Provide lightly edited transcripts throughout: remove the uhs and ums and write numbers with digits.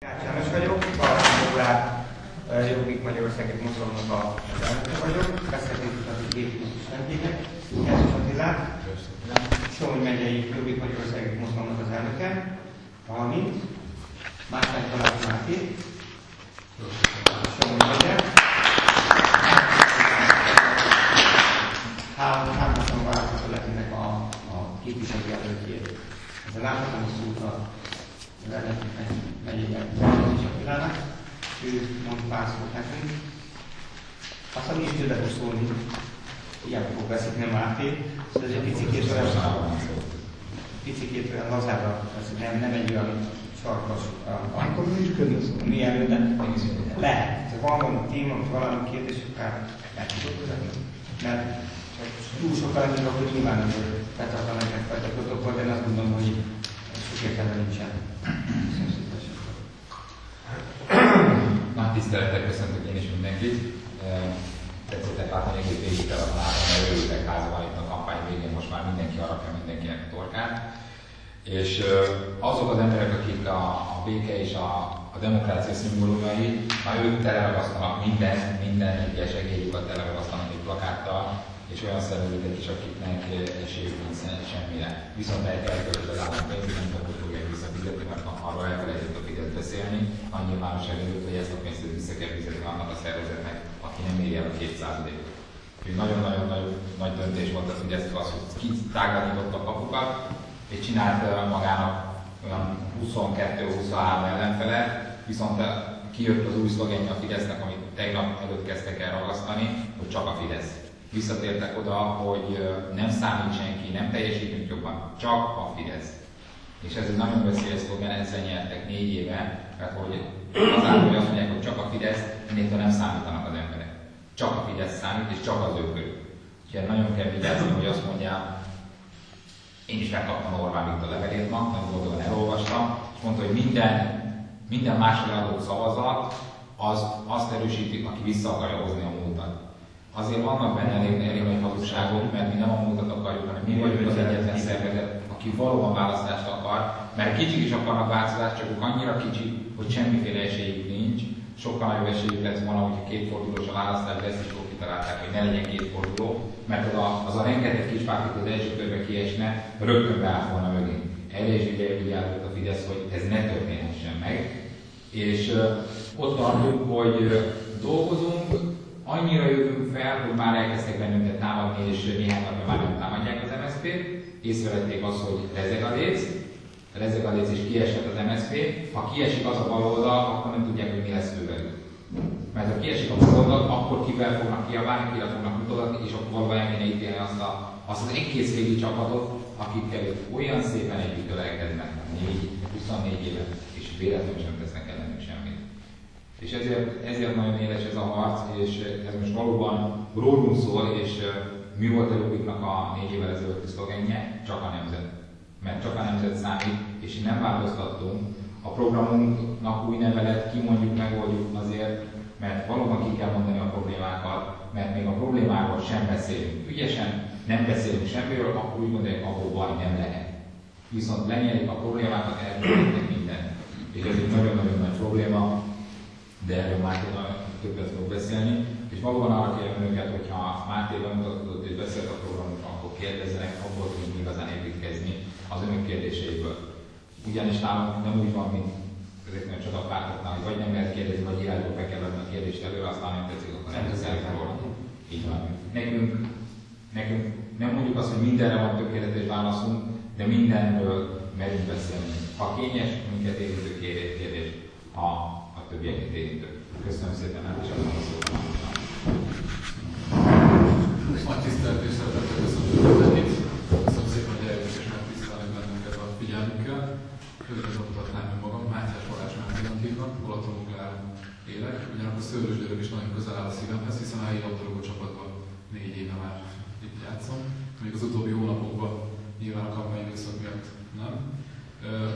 János vagyok, a Jobbik Magyarországi Mozgalomnak az elnöke vagyok, beszélgetőtati képviselős rendjének, János Attilát, Somogy megyei Jobbik Magyarországi Mozgalomnak az elnöke, valamint Mártány Balázs Máté, Somogy megye, hármasan választott lehetnek a képviselő jelöltjét. Ez a láthatom szúta az elnök megyében János Attilának. Ő mond pár szót nekünk. Aztán mi is többet fog szólni, hiába fog beszélni a Máté, szóval ez egy picikét olyan lazára, nem egy olyan sarkas, akkor mi is körülbelül. milyen, de lehet. Ha van téma, valami kérdés, akár meg tudok vezetni. Mert túl sokkal lennék, akkor nyilván betartanak egyfajta protokoll, de én azt gondolom, hogy sok értelme nincsen. Nagy tisztelettel köszöntök én is mindenkit. Tetszettek látni, hogy egész végig telefonáltam, mert örültek házban itt a kampány végén, most már mindenki arra mindenkinek a torkát. És azok az emberek, akik a béke és a demokrácia szimbólumai, már ők teleragasztanak minden egyes egélyukat teleragasztanak egy plakáttal, és olyan szervezetek is, akiknek esélyük nincs semmire. Viszont el kell költeni az állam pénzt, nem tudom, hogy fogják visszafizetni, mert arról elfelejtett a Fidesz beszélni, a nyilvánosság előtt, hogy ezt a pénzt vissza kell fizetni annak a szervezetnek, aki nem éri el a 2%-ot. Úgyhogy nagyon-nagyon nagy döntés volt a Fidesz az, hogy kitágította a kapukat, és csinált magának olyan 22-23 ellenfele, viszont kijött az új szlogenje a Fidesznek, amit tegnap előtt kezdtek el ragasztani, hogy csak a Fidesz. Visszatértek oda, hogy nem számít senki, nem teljesítünk jobban, csak a Fidesz. És ez egy nagyon veszélyes szlogen, ezzel nyertek 4 éve, mert hogy azáltal, hogy azt mondják, hogy csak a Fidesz, ennél nem számítanak az emberek. Csak a Fidesz számít, és csak az ő körül. Úgyhogy nagyon kell vigyázni, hogy azt mondják, én is megkaptam Orbán Viktor levelét ma, nagyon boldogan elolvastam, és mondta, hogy minden másra adott szavazat az azt erősíti, aki vissza akarja hozni a múltat. Azért vannak benne elég nagy hazugságok, mert mi nem a múltat akarjuk, hanem mi vagyunk az egyetlen szervezet, aki valóban választást akar, mert kicsik is akarnak változást, csak ők annyira kicsik, hogy semmiféle esélyük nincs. Sokkal nagyobb esélyük lesz volna, hogyha 2 fordulós a választás lesz, és kitalálták, hogy ne legyen 2 forduló, mert az a rengeteg kis párt, az első körbe kiesne, rögtön beállt volna mögé. Erre is vigyázott a Fidesz, hogy ez ne történhessen meg. És ott tartunk, hogy dolgozunk, annyira jövünk fel, hogy már elkezdtek bennünket támadni, és néhány napja már nem támadják az MSZP-t. Észrevették azt, hogy rezeg a léc és kiesett az MSZP. Ha kiesik az a baloldal, akkor nem tudják, hogy mi lesz ővelük. Mert ha kiesik a baloldal, akkor kivel fognak kiabálni, kire fognak mutogatni, és akkor valóban el kéne ítélni azt az egész régi csapatot, akikkel olyan szépen együtt ölelkednek 24 éve, és véletlenül sem tesznek ellenük semmit. És ezért nagyon éles ez a harc, és ez most valóban rólunk szól, és mi volt a Jobbiknak a 4 évvel ezelőtti szlogenje? Csak a nemzet. Mert csak a nemzet számít, és így nem változtattunk. A programunknak új neve lett, kimondjuk, megoldjuk azért, mert valóban ki kell mondani a problémákat, mert még a problémáról sem beszélünk. Ügyesen nem beszélünk semmiről, akkor úgy gondolják, ahol baj nem lehet. Viszont lenyelik a problémákat, elmondják mindent. És ez egy nagyon-nagyon nagy probléma, de erről Máté többet fog beszélni. És valóban arra kérem önöket, hogyha Máté bemutatott és beszélt a programunkról, akkor kérdezzenek, abból tudunk igazán építkezni az önök kérdéseiből. Ugyanis nálunk nem úgy van, mint ezeknél a csodapártoknál, hogy vagy nem lehet kérdezni, vagy írásból be kell venni a kérdést előre, aztán nem tetszik, akkor nem teszel róla. Így van. Nekünk nem mondjuk azt, hogy mindenre van tökéletes válaszunk, de mindenről merünk beszélni. Ha kényes, minket érintő kérdés, ha a többieket érintő. Köszönöm szépen, hát is adom a szót. Nagy tisztelet és szeretettel köszönöm mindenkit. Köszönöm szépen, hogy eljöttek és megtisztelnek bennünket a figyelmükkel. Röviden bemutatnám magam, Mátyás Balázs Máténak hívnak, Balatonbogláron élek. Ugyanakkor Szőlősgyőrök is nagyon közel áll a szívemhez, hiszen a helyi labdarúgó csapatban 4 éve már itt játszom. Még az utóbbi hónapokban nyilván a kampányidőszak miatt nem.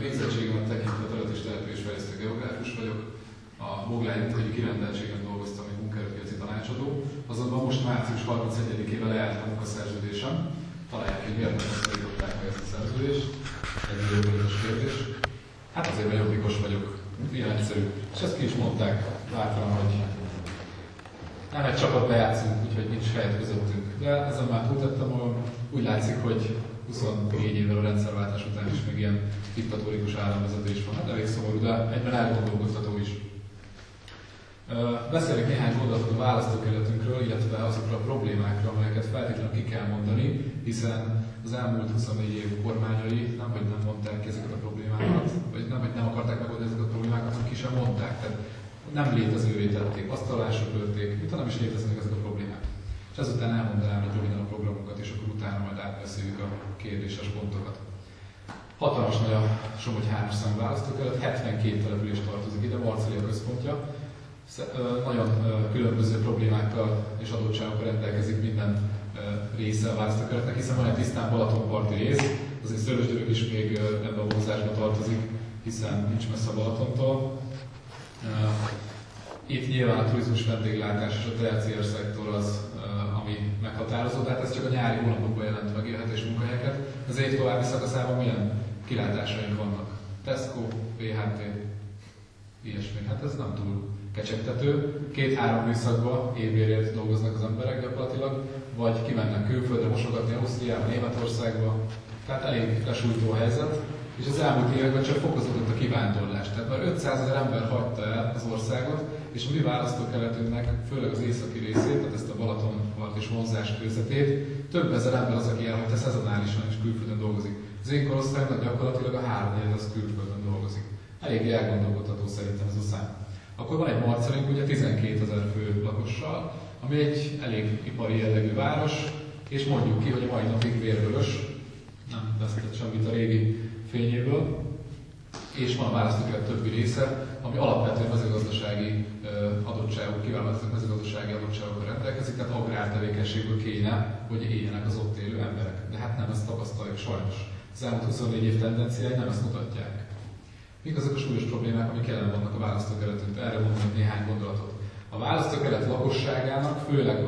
Végzettségemet tekintve terület és településfejlesztő geográfus vagyok. A Boglár egyik kirendeltségen dolgoztam, mint munkaerőpiaci tanácsadó, azonban most március 31-ével lejárt a munkaszerződésem. Találják, hogy miért nem szorították meg ezt a szerződést. Ez egy jobbikos kérdés. Hát azért, mert jobbikos vagyok. ilyen egyszerű. És ezt ki is mondták bátran, hogy nem egy csapatba játszunk, úgyhogy nincs helyet közöttünk. De ezen már túltettem, úgy látszik, hogy 24 évvel a rendszerváltás után is még ilyen diktatórikus államvezetés van. Hát elég szomorú, de egyben elgondolkodtató is. Beszélek néhány gondolatot a választókerületünkről, illetve azokról a problémákról, amelyeket feltétlenül ki kell mondani, hiszen az elmúlt 24 év kormányai nem mondták ki ezeket a problémákat, vagy nem akarták megoldani ezeket a problémákat, hanem ki sem mondták. Tehát nem létezővé tették, asztalásra törték, mintha nem is léteznek ezek a problémák. És ezután elmondanám egy röviden a programunkat, és akkor utána majd átbeszéljük a kérdéses pontokat. Hatalmas nagy a Somogy 3-as számú választókerület, 72 település tartozik ide, Marceli a központja. Nagyon különböző problémákkal és adottságokkal rendelkezik minden része a választókerületnek, hiszen van egy tisztán Balatonparti rész, azért Szőlősdörög is még ebbe a vonzásba tartozik, hiszen nincs messze a Balatontól. Itt nyilván a turizmus, vendéglátás és a terciár szektor az, ami meghatározó, de hát ez csak a nyári hónapokban jelent megélhetés munkahelyeket. Az év további szakaszában milyen kilátásaink vannak? Tesco, PHT, ilyesmi. Hát ez nem túl kecsegtető. 2-3 műszakban évérért dolgoznak az emberek gyakorlatilag, vagy kimennek külföldre mosogatni Ausztriába, Németországba. Tehát elég lesújtó a helyzet. És az elmúlt években csak fokozódott a kivándorlás. Tehát már 500 000 ember hagyta el az országot, és a mi választókerületünknek, főleg az északi részét, tehát ezt a Balatonpart és vonzás körzetét, több ezer ember az, aki elhagyta szezonálisan és külföldön dolgozik. Az én korosztályomnak gyakorlatilag a 3/4 az külföldön dolgozik. Elég elgondolkodható szerintem ez a szám. Akkor van egy Marcelink, ugye 12 000 fő lakossal, ami egy elég ipari jellegű város, és mondjuk ki, hogy a mai napig vérvörös, nem vesztett semmit a régi fényéből, és van a választókerület többi része, ami alapvetően mezőgazdasági adottságok, kiváló mezőgazdasági adottságokkal rendelkezik, tehát agrártevékenységből kéne, hogy éljenek az ott élő emberek. De hát nem ezt tapasztaljuk sajnos. Az elmúlt 24 év tendenciái nem ezt mutatják. Mik azok a súlyos problémák, amik jelen vannak a választókerületünkben? Erre mondom néhány gondolatot. A választókerület lakosságának, főleg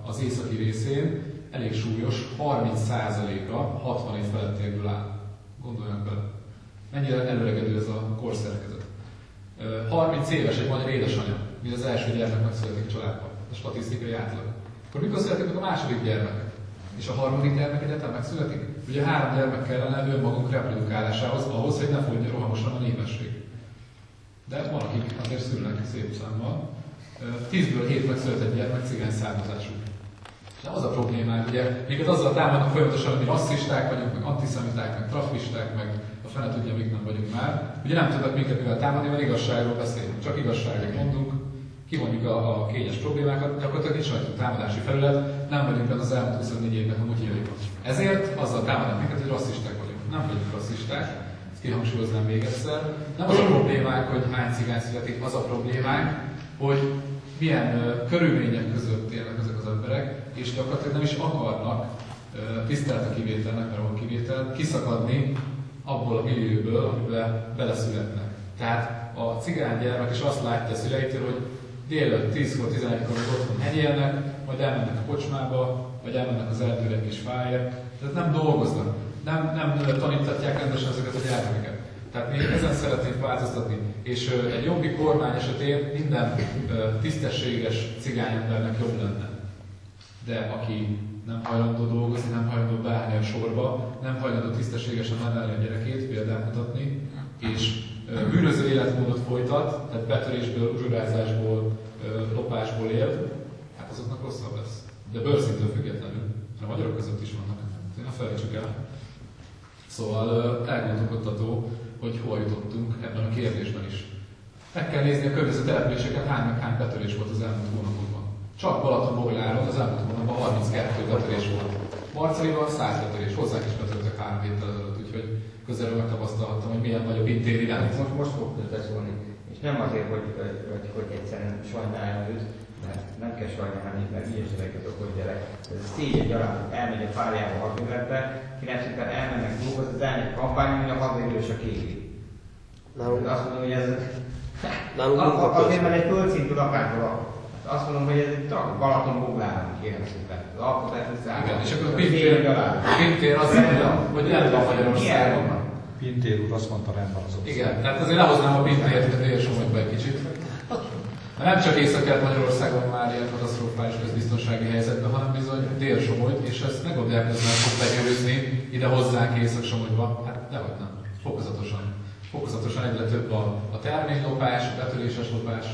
az északi részén elég súlyos, 30%-a 60 év felettiekből áll. Gondoljanak bele. Mennyire előregedő ez a korszerkezet. 30 éves egy magyar édesanyja, mire az első gyermek megszületik a családban. A statisztikai átlag. Akkor mikor születik meg a második gyermek? És a harmadik gyermek egyáltalán megszületik? Ugye 3 gyermek kellene önmagunk reprodukálásához, ahhoz, hogy ne folyjon rohamosan a népesség. De van, akik azért szülnek szép számmal. 10-ből 7 megszületett gyermek cigány származású. De az a problémák, ugye, minket azzal támadnak folyamatosan, hogy mi rasszisták vagyunk, meg antiszemiták, meg trafisták, meg a fene tudja, mik nem vagyunk már. Ugye nem tudnak minket mivel támadni, mert igazságról beszélünk, csak igazságot mondunk, kimondjuk a kényes problémákat, gyakorlatilag nincs rajtunk támadási felület, nem vagyunk benne az elmúlt 24 évnek a mutyjaiban. Ezért azzal támadnak minket, hogy rasszisták vagyunk. Nem vagyunk rasszisták, ezt kihangsúlyoznám még egyszer. Nem az a problémánk, hogy hány cigány születik, az a problémánk, hogy milyen körülmények között élnek ezek az emberek, és gyakorlatilag nem is akarnak, tisztelt a kivételnek, mert van kivétel, kiszakadni abból a millióból, amiben beleszületnek. Tehát a cigány gyermek is azt látja a szüleitől, hogy délelőtt 10-kor, 11-kor otthon hegyelnek, majd elmennek a kocsmába, vagy elmennek az erdőre egy kis fájért. Tehát nem dolgoznak, nem tanítatják rendesen ezeket a gyermekeket. Tehát mi ezen szeretnénk változtatni, és egy jobbik kormány esetén minden tisztességes cigányembernek jobb lenne. De aki nem hajlandó dolgozni, nem hajlandó beállni a sorba, nem hajlandó tisztességesen nevelni a gyerekét, példát mutatni, és bűnöző életmódot folytat, tehát betörésből, uzsorázásból, lopásból él, hát azoknak rosszabb lesz. De bőrszintől függetlenül, mert a magyarok között is vannak. Ne felejtsük el. Szóval elgondolkodtató, hogy hol jutottunk ebben a kérdésben is. Meg kell nézni a környező településeken, hány betörés volt az elmúlt hónapokban. Csak Balatonbogláron az elmúlt hónapban 32 betörés volt. Marceliban 100 betörés, hozzánk is betörtek 3 héttel ezelőtt, úgyhogy közelről megtapasztalhattam, hogy milyen nagy a pintér irány. Most fog beszólni. És nem azért, hogy egyszerűen sajnálja őt, mert nem kell sajnálni, mert ügyes gyereket okos gyerek. Ez a szégyen gyalád, elmegy a párjába hadműveletbe, 9 után elmennek dolgozni, az elmegy kampányon, hogy a hadművelős a kéri. Azt mondom, hogy ez... Azért, mert egy földszintű lakásban lakok. Azt mondom, hogy ez egy Balatonbogláron kérem szépen. Az alkotás összeáll. Igen, és akkor a pintér azt mondja, hogy nem van Magyarországon. Pintér úr azt mondta, rendben az ország. Igen, tehát azért lehoznám a Pintért a Dél-Somogyba egy kicsit. Mert nem csak Észak-Kelet-Magyarországon már ilyen katasztrofális közbiztonsági helyzetben, hanem bizony Dél-Somogy, és ezt ne gondolják, hogy ez nem fog begyűrűzni ide hozzánk Észak-Somogyba. Hát dehogy nem. Fokozatosan. Fokozatosan egyre több a terménylopás, a betöréses lopás,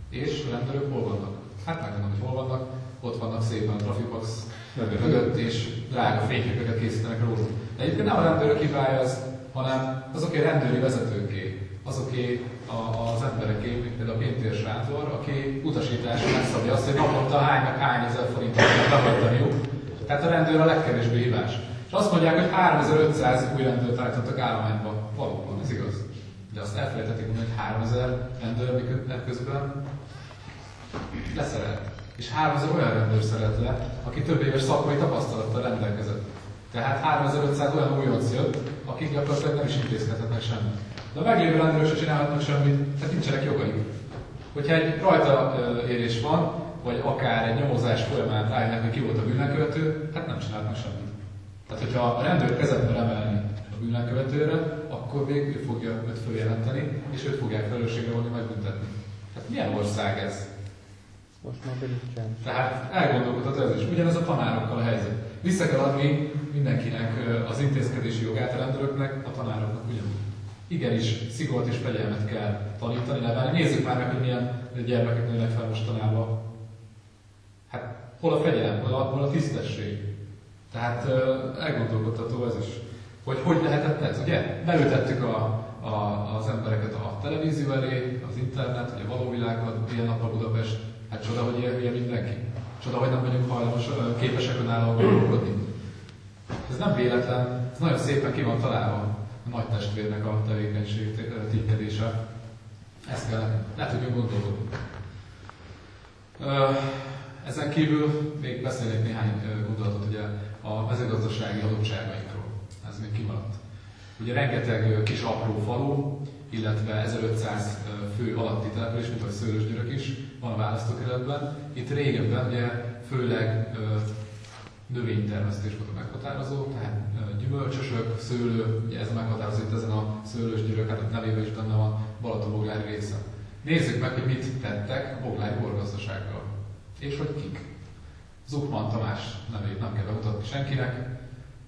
és a rendőrök hol vannak? Hát megmondom, hogy hol vannak. Ott vannak szépen a Trafipax mögött, és drága fényképeket készítenek róluk. De egyébként nem a rendőrök hibája ez, hanem azoké rendőri vezetőké, azoké az embereké, mint például a Pintér Sándor, aki utasításra megszabja azt, hogy naponta hány ezer forintot kell behajtaniuk. Tehát a rendőr a legkevésbé hibás. És azt mondják, hogy 3500 új rendőrt állítottak állományba. Valóban, ez igaz. De azt elfelejtették mondani, hogy 3000 rendőr közben leszerelt. És 3000 olyan rendőr szeret le, aki több éves szakmai tapasztalattal rendelkezett. Tehát 3500 olyan újonc jött, akik gyakorlatilag nem is intézkedhetnek semmit. De a meglévő rendőrök sem csinálhatnak semmit, tehát nincsenek jogaik. Hogyha egy rajtaérés van, vagy akár egy nyomozás folyamán rájönnek, hogy ki volt a bűnelkövető, hát nem csinálhatnak semmit. Tehát, hogyha a rendőr kezet mer emelni a bűnelkövetőre, akkor még ő fogja őt följelenteni, és őt fogják felelősségre vonni, megbüntetni. Hát milyen ország ez? Most már pedig sem. Tehát elgondolkodhat ez is. Ugyanez a tanárokkal a helyzet. Vissza kell adni mindenkinek az intézkedési jogát a rendőröknek, a tanároknak ugyanúgy. Igenis, szigort és fegyelmet kell tanítani, nevelni. Nézzük már meg, hogy milyen gyermekek nőnek fel mostanában. Hát hol a fegyelem, hol a tisztesség. Tehát elgondolkodható ez is. Hogy lehetett ez, ugye? Beültettük az embereket a televízió elé, az internet, ugye a való világban, ilyen nap a Budapest. Hát csoda, hogy ilyen mindenki. Csoda, hogy nem vagyunk képesek önállóan gondolkodni. Ez nem véletlen, ez nagyon szépen ki van találva a nagy testvérnek a tevékenység ténykedése. Ezt kell, le tudjunk gondolkodni. Ezen kívül még beszélnék néhány gondolatot ugye a mezőgazdasági adottságainkról. Ez még kimaradt. Ugye rengeteg kis apró falu, illetve 1500 fő alatti település, mint ahogy Szőlősgyörök is van a választókerületben. Itt régebben ugye főleg növénytermesztés volt a meghatározó, tehát gyümölcsösök, szőlő, ugye ez a meghatározó itt ezen a Szőlősgyörök, hát a nevében is benne van Balaton-Boglári része. Nézzük meg, hogy mit tettek a boglári borgazdasággal. És hogy kik. Zuchman Tamás nevét nem kell bemutatni senkinek.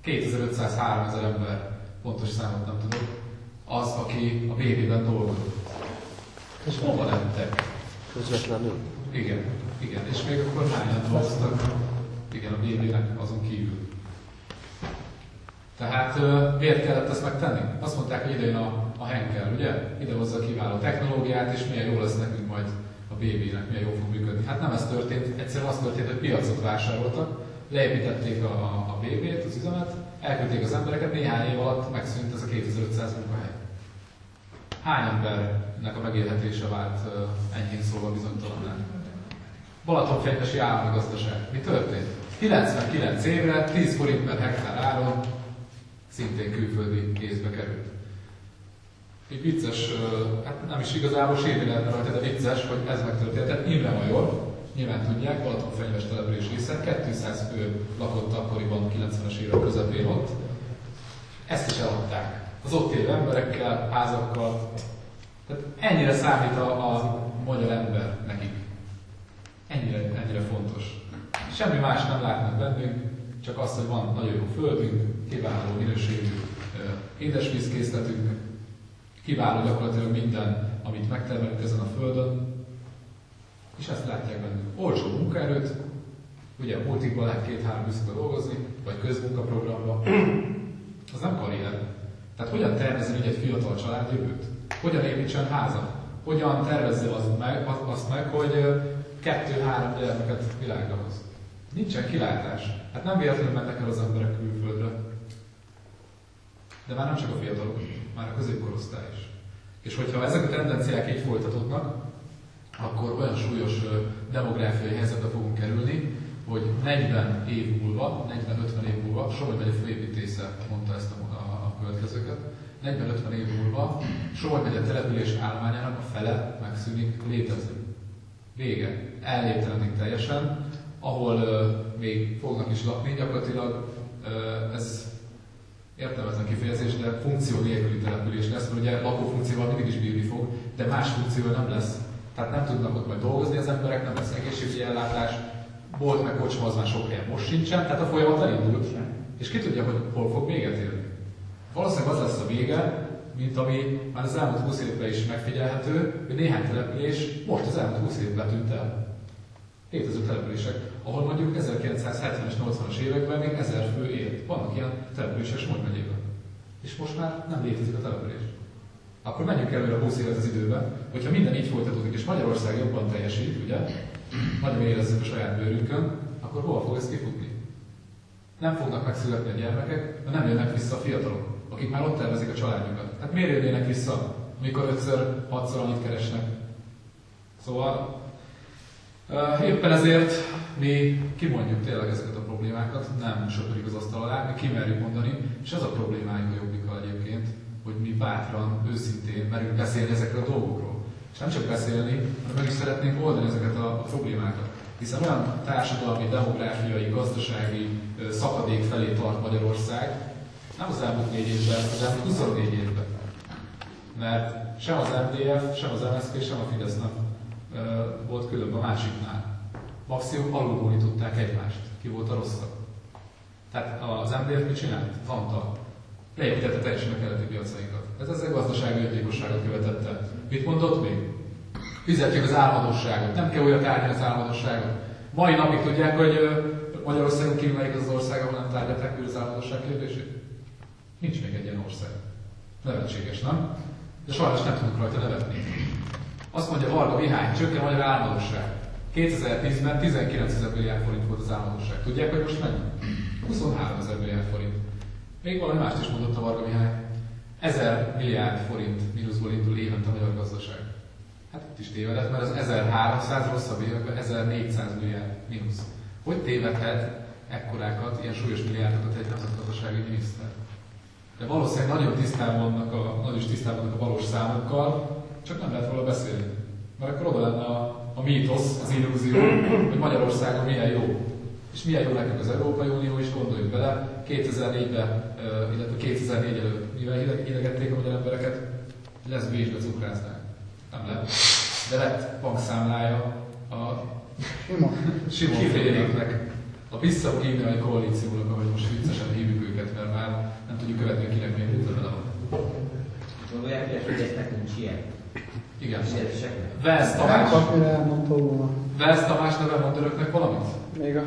2500-3000 ember, pontos számot nem tudok, az, aki a BB-ben dolgozott. És hova lettek? Közvetlenül? Igen. És még akkor hányan dolgoztak? Igen, a BB-nek azon kívül. Tehát miért kellett ezt megtenni? Azt mondták, hogy idejön a Henkel, ugye? Ide hozza a kiváló technológiát, és milyen jó lesz nekünk majd a BB-nek, milyen jól fog működni. Hát nem ez történt, egyszerűen az történt, hogy piacot vásároltak, leépítették a BB-t, az üzemet, elküldték az embereket, néhány év alatt megszűnt ez a 2500 munkahely. Hány embernek a megélhetése vált enyhén szólva bizonytalanná? Balatonfenyvesi állami gazdaság. Mi történt? 99 évre 10 forint per hektár áron szintén külföldi kézbe került. Egy vicces, hát nem is igazából sérni lehetne rajta, de vicces, hogy ez megtörtént. Tehát Imre Major, nyilván tudják, Balatonfenyves település része, 200 fő lakott akkoriban 90-es évek közepén ott. Ezt is eladták. Az ott élő emberekkel, házakkal. Tehát ennyire számít a magyar ember nekik. Ennyire fontos. Semmi más nem látnak bennünk, csak azt, hogy van nagyon jó földünk, kiváló minőségű édesvízkészletünk, kiváló gyakorlatilag minden, amit megtermelünk ezen a földön, és ezt látják bennünk. Olcsó munkaerőt, ugye a multikban lehet 2-3 műszakban dolgozni, vagy közmunkaprogramban, az nem karrier. Tehát hogyan tervezzen így egy fiatal család jövőt? Hogyan építsen házat? Hogyan tervezze azt meg, hogy 2-3 gyermeket világra hoz? Nincsen kilátás. Hát nem véletlenül mennek el az emberek külföldre. De már nem csak a fiatalok, már a középkorosztály is. És hogyha ezek a tendenciák így folytatódnak, akkor olyan súlyos demográfiai helyzetbe fogunk kerülni, hogy 40 év múlva, 40-50 év múlva, Somogy megye főépítésze mondta ezt a következőket, 40-50 év múlva Somogy megye település állományának a fele megszűnik létezni. Vége. Elnéptelenik teljesen, ahol még fognak is lakni, gyakorlatilag ez értelmetlen kifejezés, de funkció nélküli település lesz, mert ugye lakófunkcióval mindig is bírni fog, de más funkciója nem lesz. Tehát nem tudnak ott majd dolgozni az emberek, nem lesz egészségügyi ellátás, bolt meg kocsma az már sok helyen most sincsen, tehát a folyamat elindult. És ki tudja, hogy hol fog véget érni. Valószínűleg az lesz a vége, mint ami már az elmúlt 20 évben is megfigyelhető, hogy néhány település most az elmúlt 20 évben tűnt el. Létező települések, ahol mondjuk 1970-es, 80-as években még 1000 fő élt. Vannak ilyen települések Somogy megyében. És most már nem létezik a település. Akkor menjünk előre 20 évet az időben, hogyha minden így folytatódik, és Magyarország jobban teljesít, ugye, nagyon érezzük a saját bőrünkön, akkor hova fog ez kifutni? Nem fognak megszületni a gyermekek, mert nem jönnek vissza a fiatalok, akik már ott tervezik a családjukat. Hát miért jönnének vissza, amikor 5-6-szor annyit keresnek? Szóval éppen ezért mi kimondjuk tényleg ezeket a problémákat, nem söpörjük az asztal alá, mi kimerjük mondani, és az a problémáink a Jobbikkal egyébként, hogy mi bátran, őszintén merünk beszélni ezekről a dolgokról. És nem csak beszélni, hanem meg is szeretnénk oldani ezeket a problémákat. Hiszen olyan társadalmi, demográfiai, gazdasági szakadék felé tart Magyarország, nem az elmúlt 4 évben, az elmúlt 24 évben. Mert sem az MDF, sem az MSZP, sem a Fidesz nem volt különb a másiknál. Maximum alulgólították egymást. Ki volt a rosszabb? Tehát az MDF mit csinált? Vanta. Leépítette teljesen a keleti piacainkat. Ez ezzel gazdasági öngyilkosságot követett el. Mit mondott még? Fizetjük az álmodosságot. Nem kell újra tárgyalni az álmodosságot. Mai napig tudják, hogy Magyarországon kívül melyik az ország, ahol nem tárgyalták újra az álmodosság kérdését? Nincs még egy ilyen ország. Nevetséges, nem? De sajnos nem tudunk rajta nevetni. Azt mondja Varga Mihály, csökken a magyar álmodosság. 2010-ben 19 000 milliárd forint volt az álmodosság. Tudják, hogy most mennyi? 23 000 milliárd forint. Még valami mást is mondott a Varga Mihály. 1000 milliárd forint mínuszból indul évente a magyar gazdaság. Hát itt is tévedett, mert az 1300 rosszabb években 1400 milliárd mínusz. Hogy tévedhet ekkorákat, ilyen súlyos milliárdokat egy nemzetgazdasági miniszter? De valószínűleg nagyon tisztában vannak a valós számokkal, csak nem lehet róla beszélni. Mert akkor oda lenne a mítosz, az illúzió, hogy Magyarországon milyen jó. És milyen jó nekünk az Európai Unió is, gondoljuk bele. 2004-ben, illetve 2004 előtt mivel hidegették a magyar embereket, lesz Bécsbe cukráznák. Nem lett. De lett bankszámlája a Simon féléknek. A visszakínai koalíciónak, ahogy most viccesen hívjuk őket, mert már nem tudjuk követni, hogy kinek még múlta vele van. Gondolják, hogy ez nekünk ilyen? Igen. Velsz Tamás. Velsz Tamás neve mond önöknek valamit? Még a...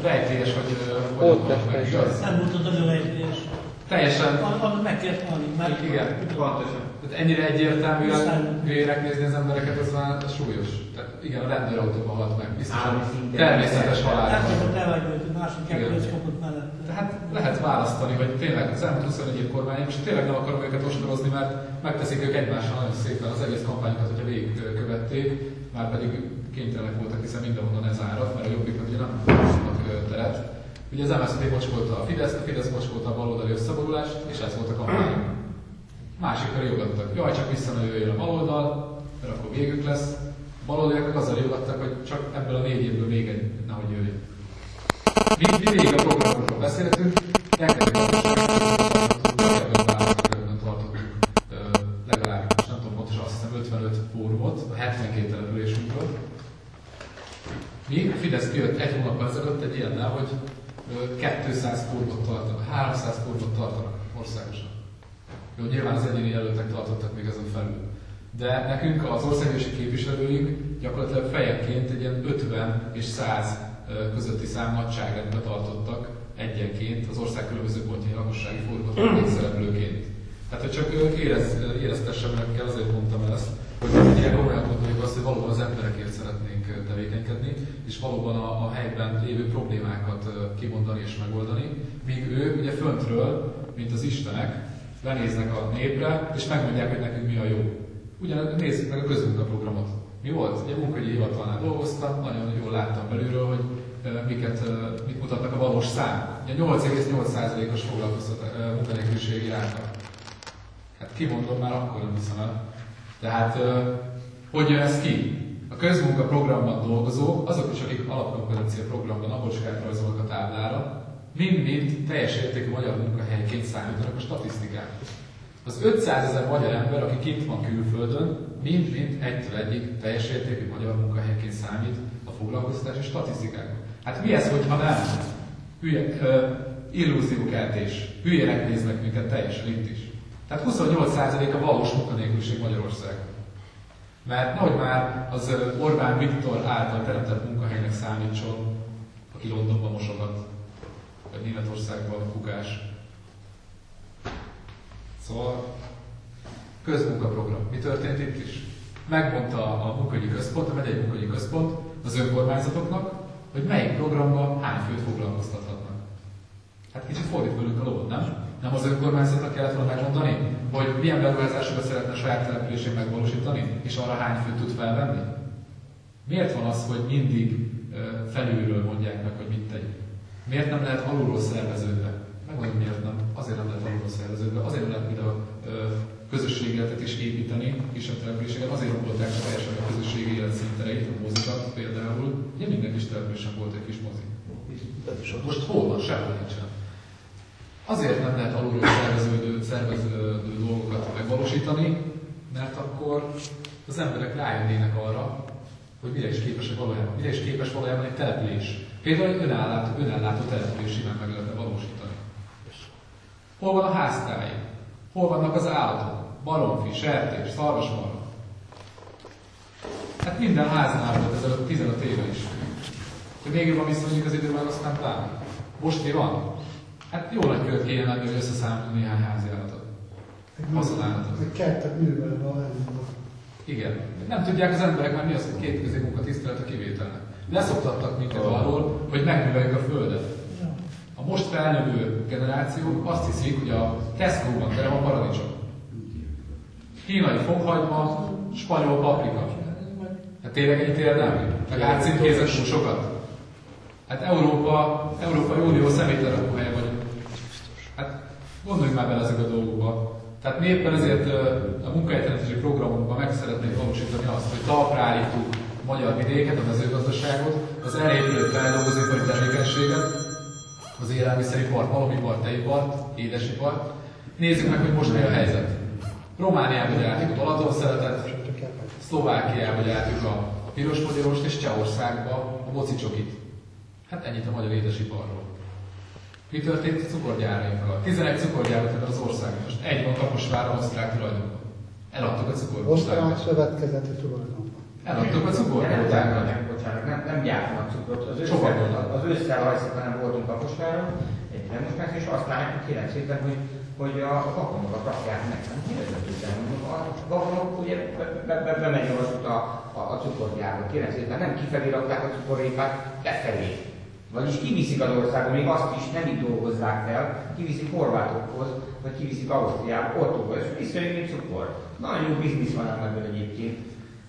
Rejtélyes, hogy ott meg, igaz? Nem volt az rejtélyes. Teljesen. Amit meg kellett hallani. Igen. Pontosan. Tehát ennyire egyértelműen vérek nézni az embereket, az már súlyos. Tehát igen, a rendőrautóban halt meg. Biztosan természetes halál. Nem tudott elvágyni, hogy másik kettőt kapott mellett. Tehát lehet választani, hogy tényleg az elmúlt 21 év kormány, és tényleg nem akarom őket ostorozni, mert megteszik ők egymással nagyon szépen az egész kampányokat, hogyha végigkövették, már pedig kénytelenek voltak, hiszen mindenhonnan ez árad, mert a Jobbiknak ugye nem kapnak teret. Ugye az MSZP mocskolta a Fidesz mocskolta a baloldali összeborulást, és ez volt a kampány. Másikra riogattak. Jaj, csak vissza ne jöjjön a baloldal, mert akkor végük lesz. A baloldaliak azzal riogattak, hogy csak ebből a 4 évből még egy nehogy jöjjön. Mi végig a programokról beszéltünk, rengeteg választókörben tartottunk legalább, nem tudom pontosan, azt hiszem 55 fórumot a 72 településünkről. Mi a Fidesz kijött egy hónappal ezelőtt egy ilyennel, hogy 200 fórumot tartanak, 300 fórumot tartanak országosan. Jó, nyilván az egyéni jelöltek tartottak még ezen felül. De nekünk az országgyűlési képviselőink gyakorlatilag fejenként egy ilyen 50 és 100 közötti szám nagyságrendben tartottak egyenként az ország különböző pontjai lakossági fórumot szereplőként. Tehát, hogy csak éreztessem önökkel, azért mondtam el ezt, hogy ennyire komolyan gondoljuk azt, hogy valóban az emberekért szeretnénk tevékenykedni, és valóban a helyben lévő problémákat kimondani és megoldani, míg ők ugye föntről, mint az istenek, lenéznek a népre, és megmondják, hogy nekünk mi a jó. Ugyanúgy nézzük meg a közmunkaprogramot. Mi volt? Ugye munkahogyi hivatalnál dolgoztam, nagyon jól láttam belülről, hogy mit mutatnak a valós szám. Ugye 8,8%-os munkanélküliségi ráta. Hát kimondom, már akkor nem hiszem el. Tehát hogy jön ez ki? A közmunkaprogramban dolgozók, azok is, akik alapkompetencia programban abocskát rajzolnak a táblára, mind-mind teljes értékű magyar munkahelyként számítanak a statisztikák. Az 500 000 magyar ember, aki kint van külföldön, mind-mind egytől egyig teljes értékű magyar munkahelyként számít a foglalkoztatási statisztikákon. Hát mi ez, hogyha nem? Illúziókeltés. Hülyének néznek minket teljesen itt is. Tehát 28% a valós munkanélküliség Magyarországon. Mert nehogy már az Orbán Viktor által teremtett munkahelynek számítson, aki Londonban mosogat, vagy Németországban kukás. Szóval közmunkaprogram. Mi történt itt is? Megmondta a munkahogyi központ, a megyei munkahogyi központ az önkormányzatoknak, hogy melyik programban hány főt foglalkoztathatnak. Hát kicsit fordít velünk a lót, nem? Nem az önkormányzatnak kellett volna megmondani, hogy milyen beruházásokat szeretne a saját településén megvalósítani, és arra hány főt tud felvenni? Miért van az, hogy mindig felülről mondják meg, hogy mit tegyünk? Miért nem lehet alulról szerveződve? Megmondom, miért nem. Azért nem lehet alulról szerveződve, azért nem lehet például közösségi életet is építeni, kisebb településeket, azért rombolták teljesen a közösségi élet színtereit, a mozikat például. Ugye minden kis településen volt egy kis mozi. Most hol van? Sehol nincsen. Azért nem lehet alulról szerveződő dolgokat megvalósítani, mert akkor az emberek rájönnének arra, hogy mire is képesek valójában. Mire is képes valójában egy település. Például egy önellátó település simán meg lehetne valósítani. Hol van a háztáj? Hol vannak az állatok? Baromfi, sertés, szarvasmarha. Hát minden háznál volt ezelőtt 15 éve is. Hogy még jobban visszamegyünk az időben, aztán pláne. Most mi van? Hát jó nagy kört kéne lenni, hogy összeszámolni néhány háziállatot. Haszonállatot. Meg kertek művelve a helyzetben. Igen. Nem tudják az emberek már mi az, hogy kétközi munka tisztelet a kivételnek. Leszoktattak minket arról, hogy megműveljük a földet. A most felnövő generációk azt hiszik, hogy a Tesco-ban terem a paradicsom. Kínai fokhagyma, spanyol paprika. Hát tényleg ennyit érdemli? Meg átcímkézett húsokat? Hát Európai Unió szemétlerakó helye vagyunk. Hát gondoljunk már bele ezekbe a dolgokba. Tehát mi éppen ezért a munkahelyteremtési programunkban meg szeretnénk valósítani azt, hogy talpra állítjuk a magyar vidéket, a mezőgazdaságot, az elépülő feldolgozóipari tevékenységet, az élelmiszeripart, malomipart, tejipart, édesipart. Nézzük meg, hogy most mi a helyzet. Romániába gyártjuk a Balatonszeletet, Szlovákiába gyártjuk a piros magyarost, és Csehországba a mocicsokit. Hát ennyit a magyar édesiparról. Mi történt a cukorgyárainkkal? 11 cukorgyárat ebben az országban. Most egy van Kaposvárra, osztrák tulajdonban. Eladtuk a cukorgyárakat. Osztrák szövetkezeti tulajdonban. Eladtuk a cukorgyárakat. Nem gyártanak cukrot. Az ősszel hajszakban voltunk Kaposváron, egy demonstráció, és azt látjuk kérem szépen, hogy a gabonokat rakják meg. Nem kérdezetően. A gabonok ugye bemegy a cukorgyárba. Kérem szépen, nem kifelé rakták a cukorrépát, befelé. Vagyis kiviszik az országon, még azt is nem így dolgozzák fel, kiviszik horvátokhoz, vagy kiviszik Ausztriába, Portugál, és visszajön, mint cukor. Nagyon jó biznisz van ebből egyébként.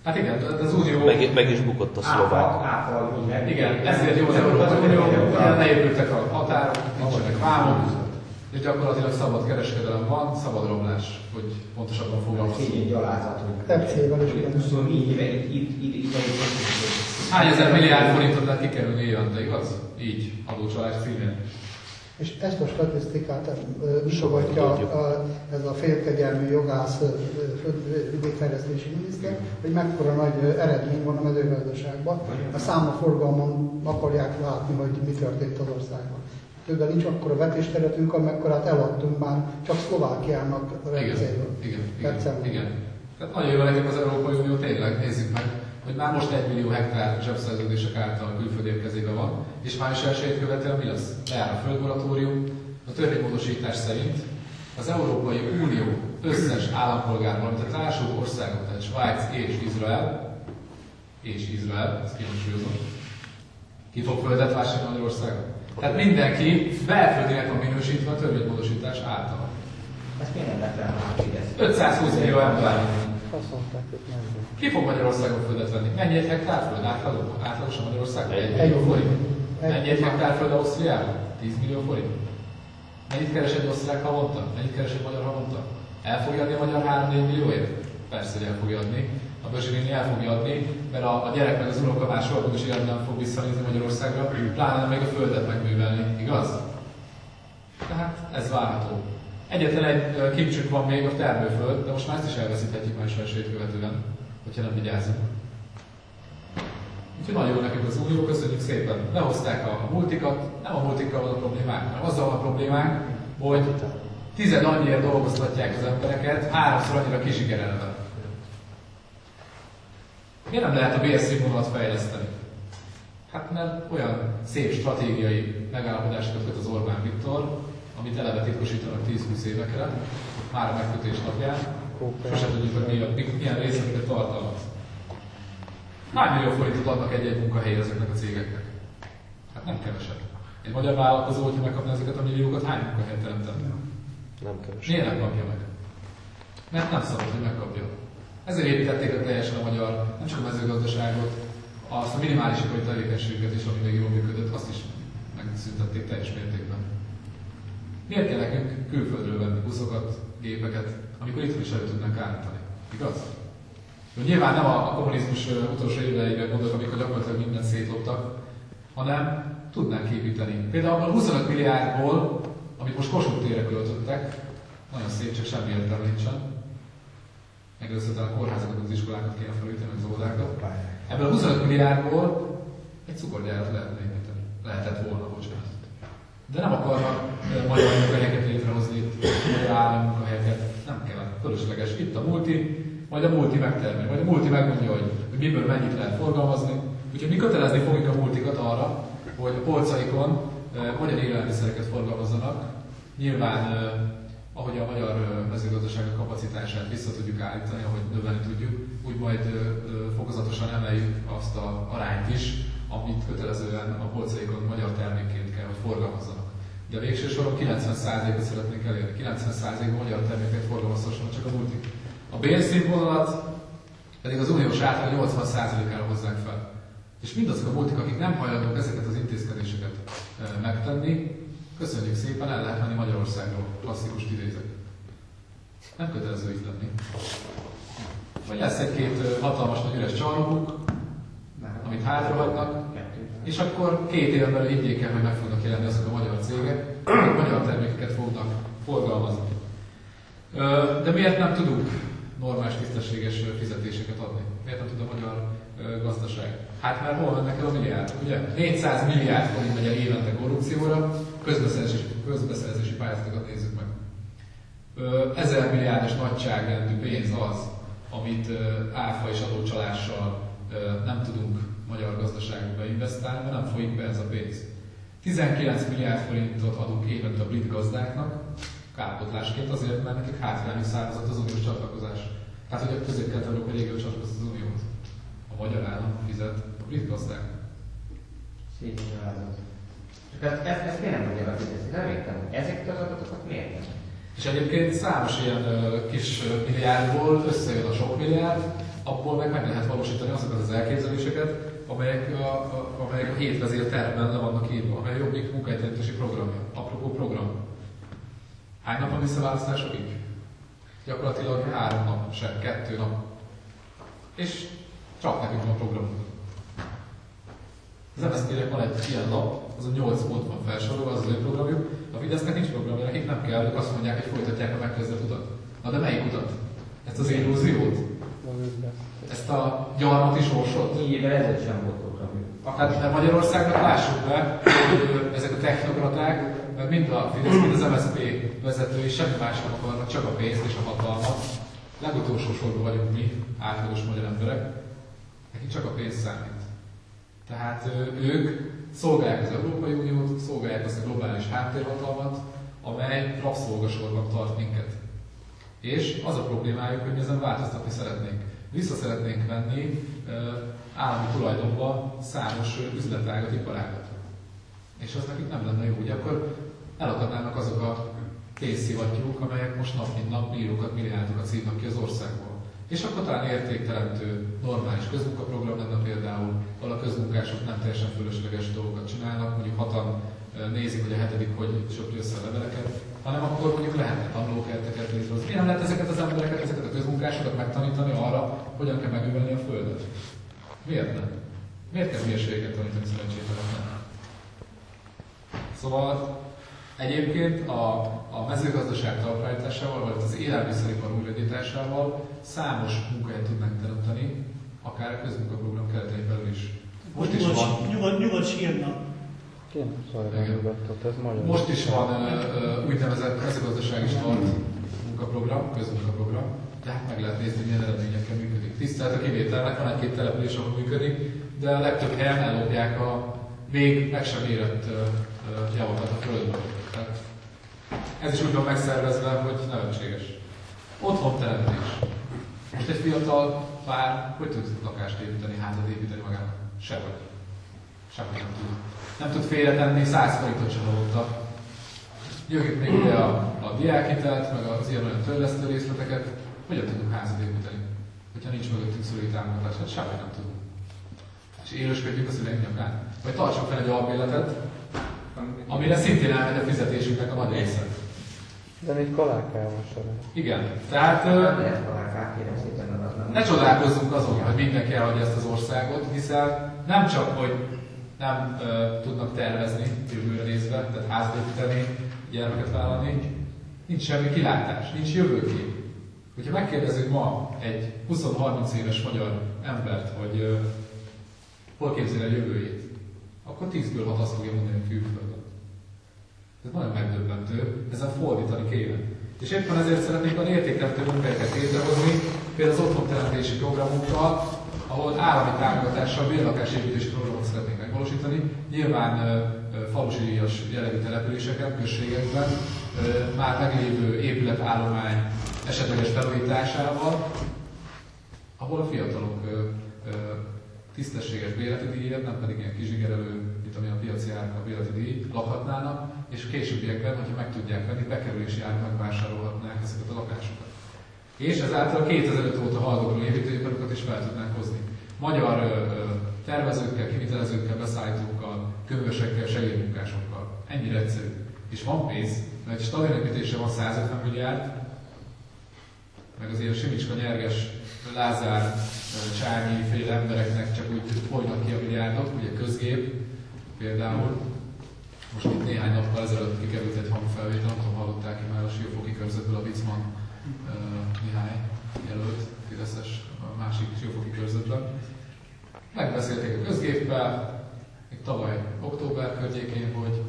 Hát igen, az Unió... Meg is bukott a szlovák. Igen, ezért jó az Európai Unió, ne épültek a határok, nincsenek vámok, és gyakorlatilag szabad kereskedelem van, szabad romlás, hogy pontosabban fogalmazunk. Szégyen gyalázat, hogy Tepszével is ugyanúgy. 24 éve itt Hány ezer milliárd forintot lehet kikerülni évente, igaz? Így, adócsalás címén. És ezt a statisztikát mutogatja ez a félkegyelmű jogász vidékfejlesztési miniszter, hogy mekkora nagy eredmény van a mezőgazdaságban. A számaforgalmon akarják látni, hogy mi történt az országban. Tőle nincs akkora vetésteretünk, amekkorát eladtunk már csak Szlovákiának a rendszerről. Igen. Tehát nagyon jó nekünk az Európai Unió, tényleg, nézzük meg, hogy már most 1 millió hektár zsebszerződések által külföldiek kezében van, és május 1-ét követően mi lesz? Lejár a földmoratórium. A törvénymódosítás szerint az Európai Unió összes állampolgár, valamint a társult országok, tehát Svájc és Izrael, ezt kihangsúlyozom, ki fog földet vásárolni Magyarországon. Tehát mindenki belföldinek van minősítve a törvénymódosítás által. Ezt miért nem lett rá 520 millió ember. Azt mondták, hogy nem. Ki fog Magyarországon földet venni? Mennyi egy hektárföld átlagosan Magyarországon? 1 millió forint. Mennyi egy hektárföld Ausztriában? 10 millió forint. Mennyit keres egy osztrák havonta? Mennyit keres egy magyar havonta? El fogja adni a magyar 3-4 millióért? Persze, hogy el fogja adni. A Bözsi el fogja adni, mert a gyerek meg az unoka már soha is életben nem fog visszanézni Magyarországra, pláne még a földet megművelni, igaz? Hát ez várható. Egyetlen egy kincsünk van még, a termőföld, de most már ezt is elveszíthetjük más elsőt követően, hogyha nem vigyázunk. Úgyhogy nagyon jó nekünk az Unió, köszönjük szépen. Behozták a multikat, nem a multikkal van a problémánk, hanem azzal van a problémánk, hogy 10 annyiért dolgoztatják az embereket, 3-szor annyira kizsigerelve. Miért nem lehet a bérszínvonalat fejleszteni? Hát mert olyan szép stratégiai megállapodásokat köt az Orbán Viktor, amit eleve titkosítanak 10-20 évekre, már a megkötés napján. Sosem tudjuk, hogy milyen részleteket tartalmaz. Hány millió forintot adnak egy-egy munkahelyre ezeknek a cégeknek? Hát nem keveset. Egy magyar vállalkozó, hogyha megkapna ezeket a milliókat, hány munkahelyet teremtene? Nem keveset. Miért nem kapja meg? Mert nem szabad, hogy megkapja. Ezért építették le teljesen a magyar, nem csak a mezőgazdaságot, azt a minimális ipari tevékenységet is, ami még jól működött, azt is megszüntették teljes mértékben. Miért kell nekünk külföldről venni buszokat, gépeket, amikor itt is elő tudnánk állítani? Igaz? Nyilván nem a kommunizmus utolsó éveiben gondolok, amikor gyakorlatilag mindent szétloptak, hanem tudnánk építeni. Például abban a 25 milliárdból, amit most Kossuth térre költöttek, nagyon szép, csak semmi értelme nincsen. Először a kórházakat, az iskolákat kéne felújítani, az óvodákat. Ebből a 25 milliárdból egy cukorgyárat lehetett volna, bocsánat. De nem akarnak magyar munkahelyeket létrehozni, magyar állami munkahelyeket. Nem kell, fölösleges. Itt a multi, majd a multi megtermel, majd a multi megmondja, hogy miből mennyit lehet forgalmazni. Úgyhogy mi kötelezni fogjuk a multikat arra, hogy a polcaikon magyar élelmiszereket forgalmazzanak. Nyilván, ahogy a magyar mezőgazdaság kapacitását vissza tudjuk állítani, ahogy növelni tudjuk, úgy majd fokozatosan emeljük azt az arányt is, amit kötelezően a polcaikon magyar termékként kell, hogy forgalmazzanak. De végső soron 90%-ot szeretnénk elérni. 90%-ban magyar terméket forgalmazhasson csak a multik. A bérszínvonalat pedig az uniós átlag 80%-ára hozzák fel. És mindazok a multik, akik nem hajlandók ezeket az intézkedéseket megtenni, köszönjük szépen, el lehet menni Magyarországról, klasszikus idézek. Nem kötelező itt lenni. Vagy lesz egy-két hatalmas nagy üres csarnokuk, amit hátrahagynak, és akkor 2 éven belül higgyék el, hogy meg fognak jelenni azok a magyar cégek, akik magyar termékeket fognak forgalmazni. De miért nem tudunk normális, tisztességes fizetéseket adni? Miért nem tud a magyar gazdaság? Hát mert hol mennek el a milliárdok, ugye? 400 milliárd forint megy el évente korrupcióra, közbeszerzési pályázatokat nézzük meg. 1000 milliárdos nagyságrendű pénz az, amit áfa és adócsalással nem tudunk magyar gazdaságba beinvestálni, mert nem folyik be ez a pénz. 19 milliárd forintot adunk évente a brit gazdáknak, kárpótlásként azért, mert nekik hátrányos származott az uniós csatlakozás. Tehát, hogy a Közép-Kelet-Európai régió csatlakozott az uniót. A magyar állam fizet a brit gazdáknak. Szépen csak ezt miért nem mondja a fizet? Nem értem, hogy ezeket az adatokat miért nem? És egyébként számos ilyen kis milliárdból összejön a sok milliárd, abból meg lehet valósítani azokat az elképzeléseket, amelyek a 7 vezértervben le vannak írva, amely Jobbik munkahelyteremtési programja. Apropó program. Hány nap van visszaválasztásokig? Gyakorlatilag 3 nap, se 2 nap. És csak nekünk van a programunk. Az MSZP-nek van egy ilyen lap, az a 8 pont van felsorolva, az az ő programjuk. A Fidesznek nincs programja, nekik nem kell, ők azt mondják, hogy folytatják a megkezdett utat. Na de melyik utat? Ezt az illúziót? Ezt a gyarmati sorsot? 4 évvel ezelőtt sem volt programjuk. Hát Magyarországnak lássuk be, hogy ezek a technokraták, mert mind a Fidesz, mind az MSZP vezetői semmi más nem akarnak, csak a pénzt és a hatalmat. Legutolsó sorban vagyunk mi, átlagos magyar emberek, nekik csak a pénz számít. Tehát ők szolgálják az Európai Uniót, szolgálják azt a globális háttérhatalmat, amely rabszolgasorban tart minket. És az a problémájuk, hogy mi ezen változtatni szeretnénk. Vissza szeretnénk venni állami tulajdonba számos üzletágat, iparágat. És az nekik nem lenne jó, ugye akkor elakadnának azok a pénzszivattyúk, amelyek most nap mint nap milliókat, milliárdokat szívnak ki az országból. És akkor talán értékteremtő, normális közmunkaprogram lenne például, ahol a közmunkások nem teljesen fölösleges dolgokat csinálnak, mondjuk hatan nézik, hogy a 7. hogy söpri össze a leveleket, hanem akkor mondjuk lehetne tanulókerteket létrehozni. Miért nem lehet ezeket az embereket, ezeket a közmunkásokat megtanítani arra, hogyan kell megművelni a Földet? Miért nem? Miért kell hülyeségeket tanítani szerencsétleneknek? Szóval Egyébként a mezőgazdaság talpraállításával, vagy az élelmiszeripar újraindításával számos munkahelyet tudnánk teremteni, akár a közmunkaprogram keretein belül is. Most is van. Nyugodt sírnak. Most is van úgynevezett mezőgazdasági start munkaprogram, közmunkaprogram, de hát meg lehet nézni, milyen eredményekkel működik. Tisztelt a kivételnek, van egy-két település, ahol működik, de a legtöbb helyen ellopják a még meg sem érett javakat a földből. Tehát ez is úgy van megszervezve, hogy nevetséges. Otthon teremtés. Most egy fiatal pár hogy tud lakást építeni, házat építeni magának? Sehogy. Sehogy nem tud. Nem tud félretenni 100 forintot sem havonta. Jöjjük még ide a diákhitelt, meg az ilyen-olyan törlesztő részleteket. Hogyan tudunk házat építeni? Hogyha nincs mögöttünk szülői támogatás, hát sehogy nem tudunk. És élősködjünk a szüleink nyakán. Vagy tartsuk fel egy albérletet, amire szintén elmegy a fizetésünknek a nagy része. De még kalákával sem. Igen, tehát ne csodálkozzunk azon, hogy mindenki elhagyja ezt az országot, hiszen nem csak, hogy nem tudnak tervezni jövőre nézve, tehát házat építeni, gyermeket vállalni, nincs semmi kilátás, nincs jövőkép. Hogyha megkérdezzük ma egy 20-30 éves magyar embert, hogy hol képzel a jövőjét, akkor 10-ből 6 azt fogja mondani, hogy külföldön. Ez nagyon megdöbbentő, ezen fordítani kéne. És éppen ezért szeretnénk olyan értékelhető munkahelyeket létrehozni, például az otthonteremtési programunkkal, ahol állami támogatással bérlakásépítési programot szeretnénk megvalósítani, nyilván falusi jellegű településeken, községekben, már meglévő épületállomány esetleges felújításával, ahol a fiatalok tisztességes bérleti díjért, nem pedig ilyen kizsigerelő, mint ami a piaci árak a bérleti díj, lakhatnának, és későbbiekben, hogyha meg tudják venni, bekerülési áron megvásárolhatnák ezeket a lakásokat. És ezáltal 2005 óta haldokló építőiparokat is fel tudnánk hozni. Magyar tervezőkkel, kivitelezőkkel, beszállítókkal, könyvesekkel, segédmunkásokkal. Ennyire egyszerű. És van pénz, mert egy stadionépítésre van 150 milliárd, meg azért Simicska, Nyerges, Lázár, Csányi féle embereknek csak úgy folynak ki a milliárdok, ugye közgép például. Most itt néhány nappal ezelőtt kikerült egy hangfelvétel, nem tudom, hallották-e már a Siófoki körzetből a Bicman Mihály jelölt, fideszes, a másik Siófoki körzetben. Megbeszélték a közgéppel, még tavaly október környékén, hogy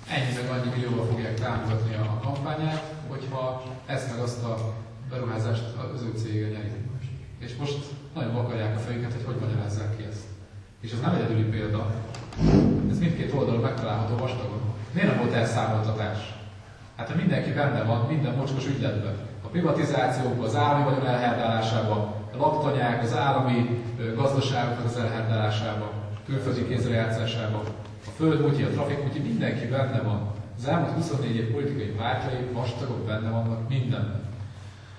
ennyi meg annyi millióval fogják támogatni a kampányát, hogyha ezt meg azt a beruházást az ő cége nyeri. És most nagyon vakarják a fejüket, hogy magyarázzák ki ezt. És ez nem egyedüli példa, ez mindkét oldalon megtalálható vastagon. Miért nem volt elszámoltatás? Hát ha mindenki benne van, minden mocskos ügyletben. A privatizációkban, az állami vagyon elherdálásában, a laktanyák, az állami gazdaságoknak az elherdálásában, külföldi kézrejátszásában, a földmutyi, a trafikmutyi, mindenki benne van. Az elmúlt 24 év politikai pártjai, vastagok benne vannak mindenben.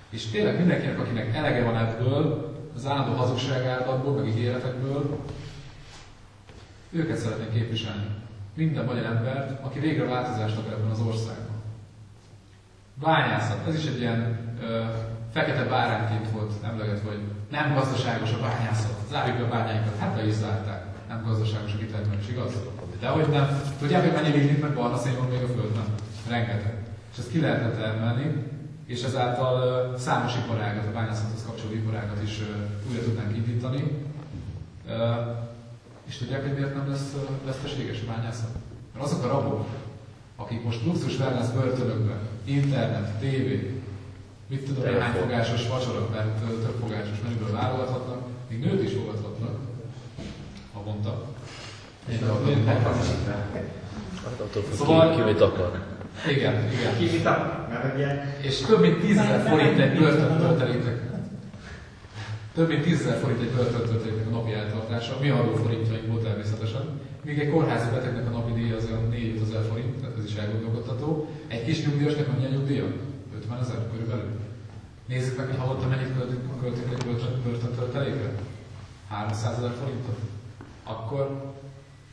És tényleg mindenkinek, akinek elege van ebből, az állandó hazugságáratból, meg ígéretekből, őket szeretnék képviselni. Minden magyar embert, aki végre változást akar ebben az országban. Bányászat, ez is egy ilyen fekete bárányként volt emlegetve, hogy nem gazdaságos a bányászat. Zárjuk be a bányáinkat, hát be is zárták. Nem gazdaságos a kitermelés, igaz? De hogy nem. Tudják, hogy mennyi lignit meg barna szén van még a Földön? Rengeteg. És ezt ki lehetne termelni, és ezáltal számos iparágat, a bányászathoz kapcsolódó iparágat is újra tudnánk indítani. És tudják, hogy miért nem lesz veszteséges a bányászat? Mert azok a rabok, akik most luxus wellness börtönökben, internet, tévé, mit tudom, néhány fogásos vacsorok, mert több fogásos menüből válogathatnak, még nőt is fogadhatnak, havonta. Szóval ki mit akar. Igen. Ki mit akar? Mert ugye... És több mint 10 000 forint egy börtöntölteléknek. Több mint 10 000 forint egy börtöntölteléknek a napi eltartása, mi adóforintjainkból természetesen. Míg egy kórházi betegnek a napi díja az olyan 4 000 forint, tehát ez is elgondolkodható. Egy kis nyugdíjasnak mennyi a nyugdíja? 50 000 körülbelül. Nézzük meg, hogy havonta mennyit költünk egy börtöntöltelékre? 300 000 forintot? Akkor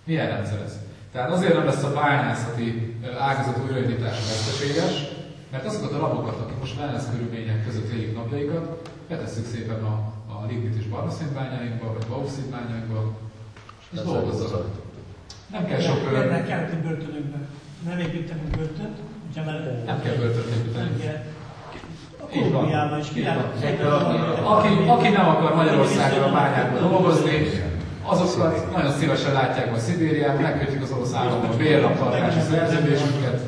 milyen rendszer ez? Tehát azért nem lesz a bányászati ágazat újraindítása veszteséges, mert azokat a rabokat, akik most wellness körülmények között élik napjaikat, betesszük szépen a lignit és barnaszén bányáinkba, vagy bauxit bányáinkba, és dolgozzanak. Nem kell sok... nem építenek börtönt, ugye mert Nem kell börtönt építeni. nem kell. Így van. Kolumbiában is Így van. király. Aki nem akar Magyarországra a bányákban dolgozni, azokat nagyon szívesen látják majd Szibériában, megkötjük az orosz állammal a bérlaptartási szerződésünket,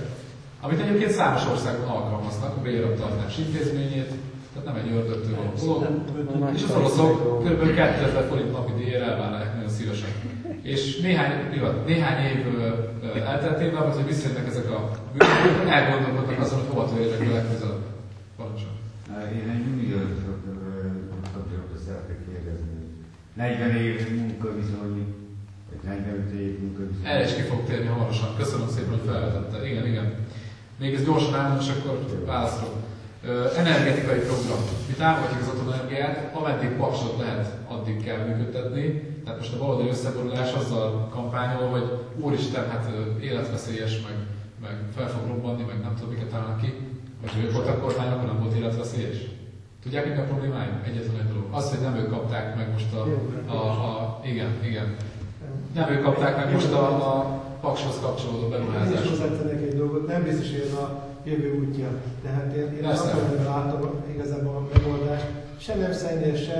amit egyébként számos országban alkalmaznak, a bérlaptartás intézményét, tehát nem egy ördögtől való dolog. És az oroszok kb. 2000 forint napi díjért elvállalják nagyon szívesen. És néhány év elteltével, hogy visszajönnek ezek a bűnök, elgondolkodnak azon, hogy hova törjenek be legközelebb. Parancsolj. Én egy uniós kapcsolatban szeretnék kérdezni. 40 év munkaviszony, vagy 45 év munkaviszony. Erre is ki fog térni hamarosan. Köszönöm szépen, hogy felvetette. Igen. Még ezt gyorsan elmondom, és akkor válaszolok. Energetikai program. Mi támogatjuk az atomenergiát, ameddig paksot lehet, addig kell működtetni. Tehát most a baloldali összeborulás azzal kampányol, hogy úristen, hát életveszélyes, meg fel fog robbanni, meg nem tudom, miket találnak ki. Most ők voltak kormányok, akkor nem volt életveszélyes. Tudják, mi a problémájuk? Egyetlen egy dolog. Az, hogy nem ők kapták meg most igen. Nem ők kapták meg most a pakshoz kapcsolódó beruházást. Én is hozzátennék egy dolgot, nem biztos, hogy ez a jövő útja. Tehát én nem látom igazából a megoldást. Se nem szennyes, se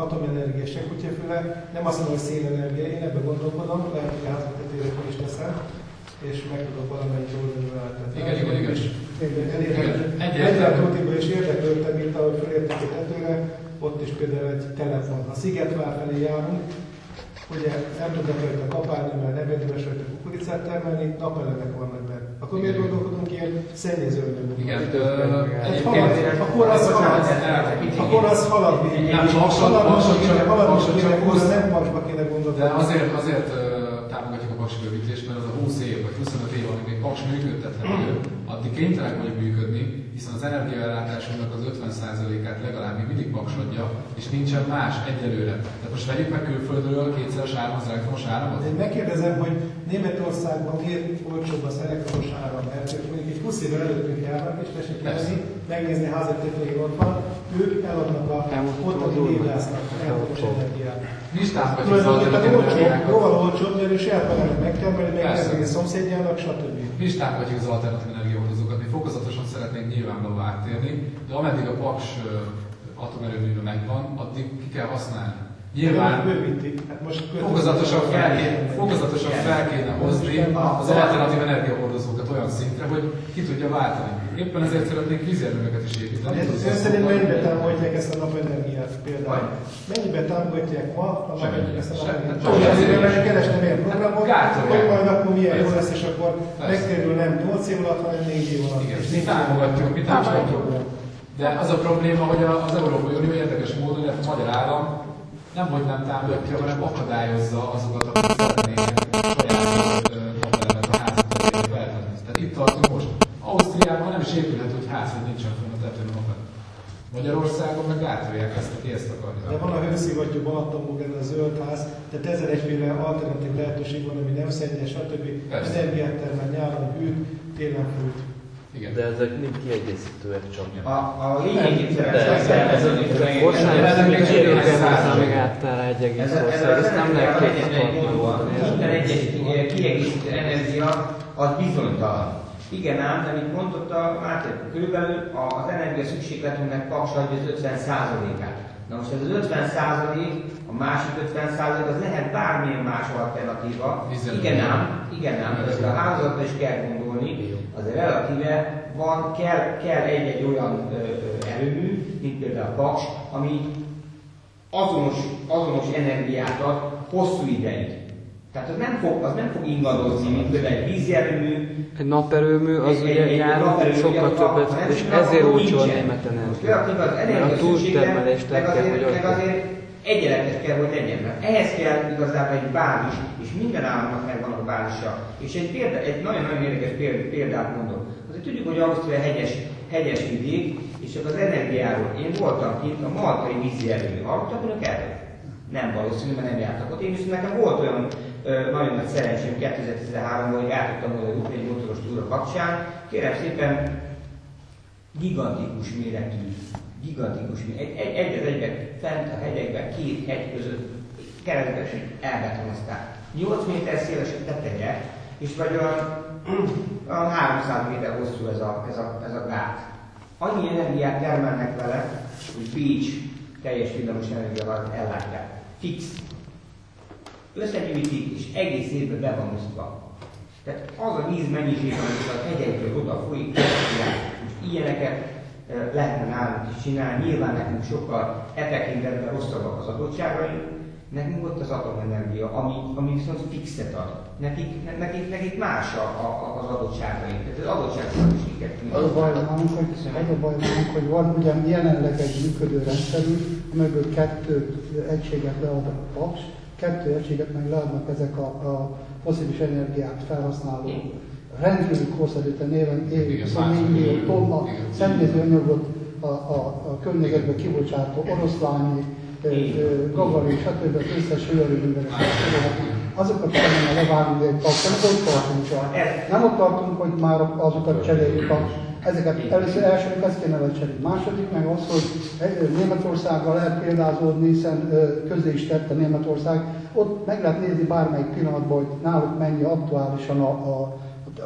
atomenergia, se kutyafüle. Nem azt mondom, hogy szélenergia. Én ebben gondolkodom, lehet, hogy házvetetőre is teszem, és meg tudok valamelyik oldalról állítani. Igen. Egyáltalán útiból is érdeklődtem, mint ahogy felértek a tetőre, ott is például egy telefon. Ha Szigetvár felé járunk, ugye nem tudnak rajta kapálni, mert nem érdemes rajta kukoricát termelni, napelemek vannak benne. Akkor miért gondolkodunk ilyen szennyezőanyagokban? Igen, akkor az halad. Nem, paksba kéne gondolkodni. De azért támogatjuk a paksi bővítést, mert az a 20 év vagy 25 év, amíg még paks működtethető, addig kénytelenek vagyunk működni, hiszen az energiaellátásunknak az 50%-át legalább még mindig paks adja, és nincsen más egyelőre. Tehát most vegyük meg külföldről kétszeres áram az elektromos áramot? Én megkérdezem, hogy Németországban miért olcsóbb az elektromos áram, mert mondjuk egy 20 évvel előttünk járnak, és tessék lenni, megnézni a házat tetején ott van, ők eladnak a ottani névlásznak elektromos energiát. Mi is támogatjuk az alternatív energiákat. Jóval olcsóbb, mert ő saját magának megtermeli, megtermeli a szomszédjának, stb. Mi is támogatjuk az alternatív energiahordozókat, mi fokozatosan szeretnénk nyilvánvalóan áttérni, de ameddig a paks atomerőműve megvan, addig ki kell használni. Nyilván fokozatosan fel kéne hozni az alternatív energiahordozókat olyan szintre, hogy ki tudja váltani. Éppen ezért szeretnénk vízerőműveket is építeni. Ön szerint mennyiben támogatják ezt a napenergiát például? Mennyiben támogatják ma a napenergiát ezt a napenergiát? Azért kerestem ilyen programot, hogy majd akkor milyen jó lesz, és akkor megtérül nem 8 év alatt, hanem 4 év alatt. Igen, mi támogatjuk. De az a probléma, hogy az Európai Unió érdekes módon, illetve a magyar állam nemhogy nem támogatja, hanem akadályozza azokat, akik szeretnének saját napelemet a házat feltenni. Tehát itt tartunk most. Ausztriában nem is épülhet, hogy ház, hogy nincsen fönn a tetőn napelem. Magyarországon meg gátolják ezt, aki ezt akarja. De van a hőszivattyú Balatonban, ez a zöld ház, tehát ezer egyféle alternatív lehetőség van, ami nem szennyes, stb. Energiát termel, nyáron hűt, télen fűt. Igen. De ezek mind kiegészítőek csak. A lényegi még áttál egy egész ország, ezt nem lehet kétszakadni. Minden egyes kiegészítő energia az bizonytalan. Igen ám, de amit mondott a Máté, körülbelül az energia szükségletünknek paks adja az 50%-át. Na most ez az 50%, a másik 50% az lehet bármilyen más alternatíva. Igen ám, de a hálózatra is kell gondolni, azért relatíve kell egy olyan erőmű, mint például a paks, ami azonos energiát ad hosszú ideig. Tehát az nem fog ingadozni, mint például egy vízerőmű. Egy naperőmű az ugye jár sokkal többet, és ezért olcsó a német energia. Mert a túltermelést el kell, hogy meg azért egyenletes kell, hogy legyen. Mert ehhez kell igazából egy bázis, és minden államnak megvan a bázisa. És egy nagyon-nagyon érdekes példát mondok. Azért tudjuk, hogy Ausztria hegyes vidék, és csak az energiáról. Én voltam kint a maltai vízi erőmű. Hallottak önök erről? Nem valószínű, mert nem jártak ott. Én viszont nekem volt olyan nagyon nagy szerencsém 2013-ban, hogy el tudtam volna jutni egy motoros túra kapcsán. Kérem szépen, gigantikus méretű, egy az egyben fent a hegyekben, két hegy között keresztben elbetonozták. 8 méter széles a teteje, és vagy olyan Olyan 300 méter hosszú ez a gát. Annyi energiát termelnek vele, hogy Pécs teljes villamos energiával ellátják. Fix. Összegyűjtik, és egész évben be van osztva. Tehát az a vízmennyiség, amit a hegyekből oda folyik, most ilyeneket lehetne nálunk is csinálni. Nyilván nekünk sokkal tekintetben rosszabbak az adottságaink, nekünk ott az atomenergia, ami viszont fixet ad. Nekik más az adottságaink, tehát az adottságszerűséget. Az a baj nálunk, hogy van ugyan jelenleg egy működő rendszerünk, amiből 2 egységet lead a Paks, 2 egységet meg leadnak ezek a fosszilis energiát felhasználó rendkívül korszerűen évi 24 millió tonna szennyező anyagot a környezetbe kibocsátó oroszlányi, gagarin, stb. Az összes hőerőművelet. Azokat kellene leválni, de nem ott tartunk, hogy már azokat cseréljük. Ezeket először elsőnek ezt kéne lecserélni. Második meg az, hogy Németországgal lehet példázódni, hiszen közé is tette Németország. Ott meg lehet nézni bármelyik pillanatban, hogy náluk mennyi aktuálisan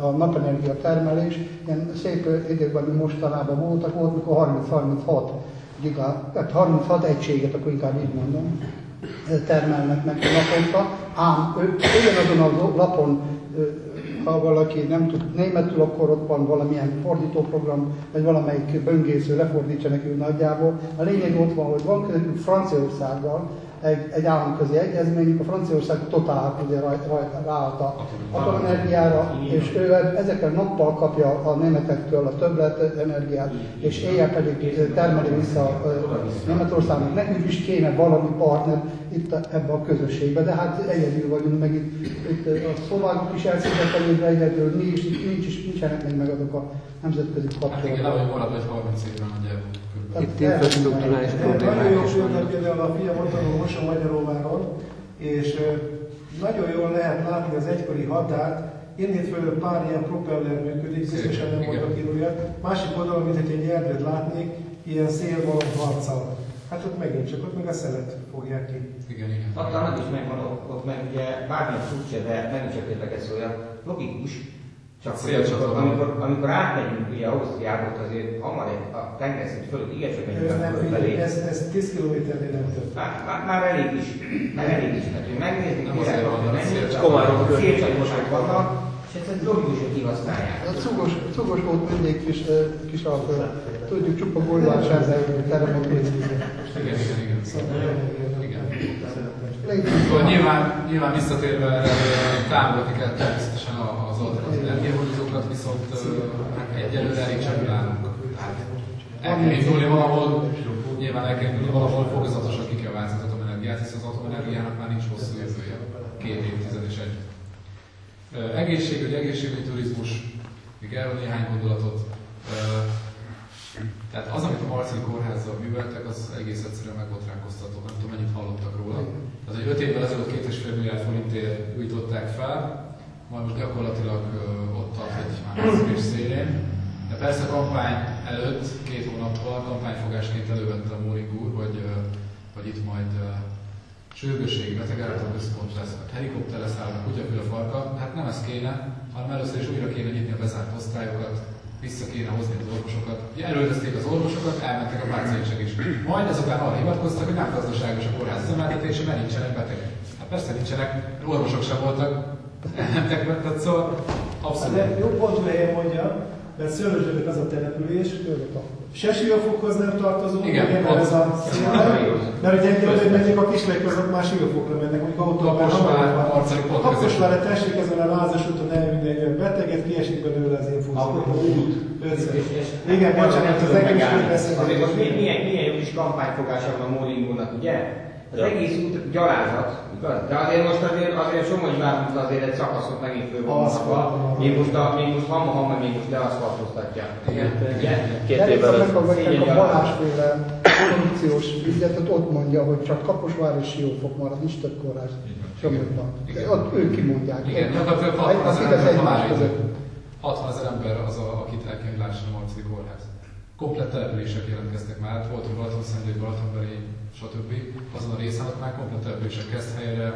a napenergia termelés. Ilyen szép időkben, mi mostanában volt, mikor 36 egységet, akkor inkább így mondom, termelnek meg naponta, ám ők ugyanazon a lapon, ha valaki nem tud németül, akkor ott van valamilyen fordítóprogram, vagy valamelyik böngésző lefordítsa nekünk nagyjából. A lényeg ott van, hogy van közöttük Franciaországgal egy államközi egyezményük, a Franciaország totál ugye ráállt a atomenergiára, és ő ezekkel nappal kapja a németektől a többlet energiát, és éjjel pedig termeli vissza Németországnak. Nekünk is kéne valami partner itt ebben a közösségben, de hát egyedül vagyunk, meg itt a szlovákok is elszigetelődve egyedül, mi is, nincsenek még meg azok a nemzetközi kapcsolatok. Hát igen, ahogy marad, hogy 30 évre nagyjából. Itt infrastruktúrális problémák nagyon jó is vannak. például például a fiam ott tanul Mosonmagyaróváron, és nagyon jól lehet látni az egykori határt. Innét föl pár ilyen propeller működik, biztosan nem mondok íróját. Másik oldalon, mint hogy egy erdőt látnék, ilyen szélvalomharccal. Hát ott megint csak, ott meg a szelet fogják ki. Igen. Hatalmat is megvan ott meg ugye bármilyen furcsa, de megint csak érdekes szója. Logikus. Csak amikor átmegyünk ugye Ausztriába, azért hamar a tengerszint fölött igencsak megyünk fölfelé. Ez 10 kilométernél nem több. Már elég is. Mert megnézni kérek, hogy Komárok szélcsaposok vannak, és ezt logikus, hogy kihasználják. Cugos volt mindig kis alapra. Tudjuk, csupa golyvás ezzel teremek. Igen. Nyilván visszatérve erre, támogatni kell természetesen az alternatív energiahordozókat, viszont egyelőre elég sem állunk. El kell indulni valahol, nyilván el kell indulni valahol, fokozatosan ki kell változni az atomenergiát, hiszen az atomenergiának már nincs hosszú jövője. 2 évtized és egy. Egészségügyi turizmus, még erről néhány gondolatot. Tehát az, amit a Marceli kórházzal műveltek, az egész egyszerűen megbotránkoztató. Nem tudom, mennyit hallottak róla. Az egy 5 évvel ezelőtt 2,5 milliárd forintért újították fel, majd most gyakorlatilag ott tart egy már szélén. De persze a kampány előtt, 2 hónappal kampányfogásként elővette a Mórik úr, hogy itt majd sürgősségi betegellátó központ lesz, helikopter leszáll, kutyaféle farka. Hát nem ez kéne, hanem először is újra kéne nyitni a bezárt osztályokat, vissza kéne hozni az orvosokat. Ugye elöltözték az orvosokat, elmentek a páciensek is. Majd azután arra hivatkoztak, hogy nem gazdaságos a kórház üzemeltetése, mert nincsenek betegek. Hát persze nincsenek, orvosok sem voltak, elmentek, tehát szóval abszolút. De jó pontú helyen mondja, mert Szőlősdőnek az a település, se Siófokhoz nem tartozunk, igen, ez a szélben, mert ugye engedően mennek a Kislek között már Siófokra mennek, mondjuk autóban Kaposvárra tessék ezen a lázas úton elvinni egy beteget, kiesik belőle az infúzió. Igen, bocsánat, az egész beszélni. Most milyen jó kis kampányfogása van a Móring úrnak, ugye? Az egész út gyalázat, igaz? De azért most azért Somogyvárnak azért egy szakaszot megint föl van maga. Még most hamma, még most leaszfaltoztatja. Igen. Két évvel a Balázsféle korrupciós ügyet, ott mondja, hogy csak Kaposvár és Siófok marad, nincs több kórház Somogyban. Ott ők kimondják. Igen, az igaz egymás között. 60 000 ember az, akit el kell lásni a Marceli kórház. Komplett települések jelentkeztek már, voltunk Balatonszentgyörgy, Balatonberény, stb. Azon a részen ott már komplett települések Keszthelyre,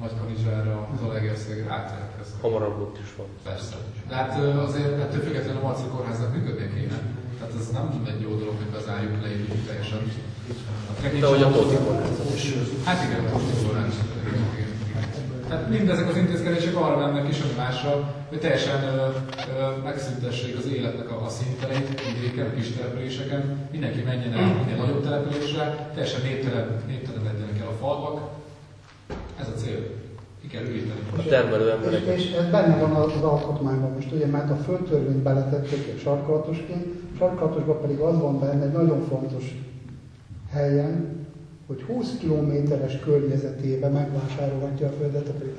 Nagykanizsára, Zalaegerszegre, áttelepkeztek. Hamarabb ott is van. Persze. De hát azért ettől függetlenül a Marci Kórháznak működnie kéne. Tehát ez nem egy jó dolog, hogy bezárjuk, leépítjük teljesen. De hogy a Tóti Kórházat is. Hát igen, a Tóti Kórház. Hát mindezek az intézkedések arra mennek is, ami másra, hogy teljesen megszüntessék az életnek a színtereit, vidéken, kis településeken, mindenki menjen el minél nagyobb településre, teljesen néptelenedjenek el a falvak. Ez a cél. Ki kell üríteni. A termelő emberek. És ez benne van az alkotmányban most, ugye, mert a földtörvényt beletették egy sarkalatosként, sarkalatosban pedig az van benne egy nagyon fontos helyen, hogy 20 kilométeres környezetében megvásárolhatja a földet, pedig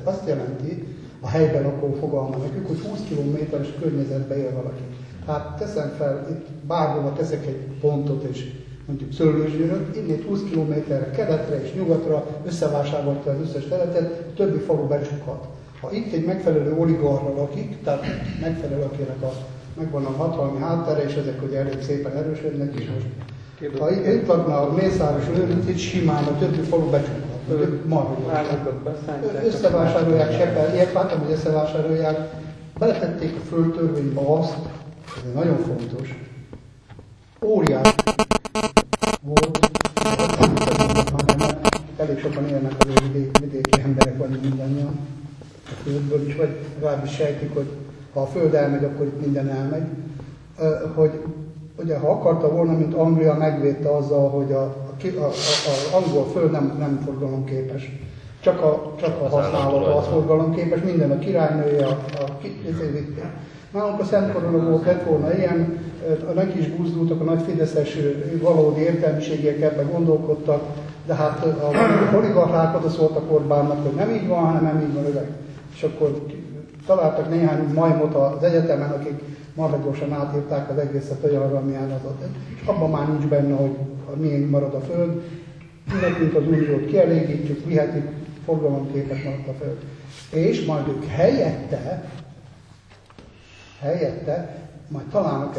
azt jelenti, a helyben lakó fogalma nekük, hogy 20 kilométeres környezetben él valaki. Tehát teszem fel, itt bárhova teszek egy pontot, és mondjuk Szőlősgyőröt, innét 20 kilométerre keletre és nyugatra összevásárolta az összes területet, a többi falu becsukhat. Ha itt egy megfelelő oligarcha lakik, tehát megfelelő, akinek megvan a hatalmi háttere, és ezek ugye elég szépen erősödnek, és most ha itt lakna a Mészáros Lőrinc, itt simán a többi falu becsukhat. Összevásárolják Seperjét, láttam, hogy összevásárolják, beletették a földtörvénybe azt, ez nagyon fontos, óriás volt, elég sokan élnek az vidéki emberek, vagy mindannyian a földből is, vagy legalábbis sejtik, hogy ha a föld elmegy, akkor itt minden elmegy, hogy ugye, ha akarta volna, mint Anglia megvédte azzal, hogy az angol föld nem forgalomképes. Csak a használata az forgalomképes, minden a királynője, nálunk a Szent Koronagók lett volna ilyen, neki is buzdultak, a nagy fideszes valódi értelmiségiek ebben gondolkodtak, de hát a oligarchák oda szóltak Orbánnak, hogy nem így van, hanem nem így van öreg. És akkor találtak néhány majmot az egyetemen, akik marha gyorsan átírták az egészet olyanra, amilyen az ott. És abban már nincs benne, hogy a miénk marad a föld, nekünk az uniót kielégítjük, vihetik, forgalomképes maradt a föld. És majd ők helyette majd találnak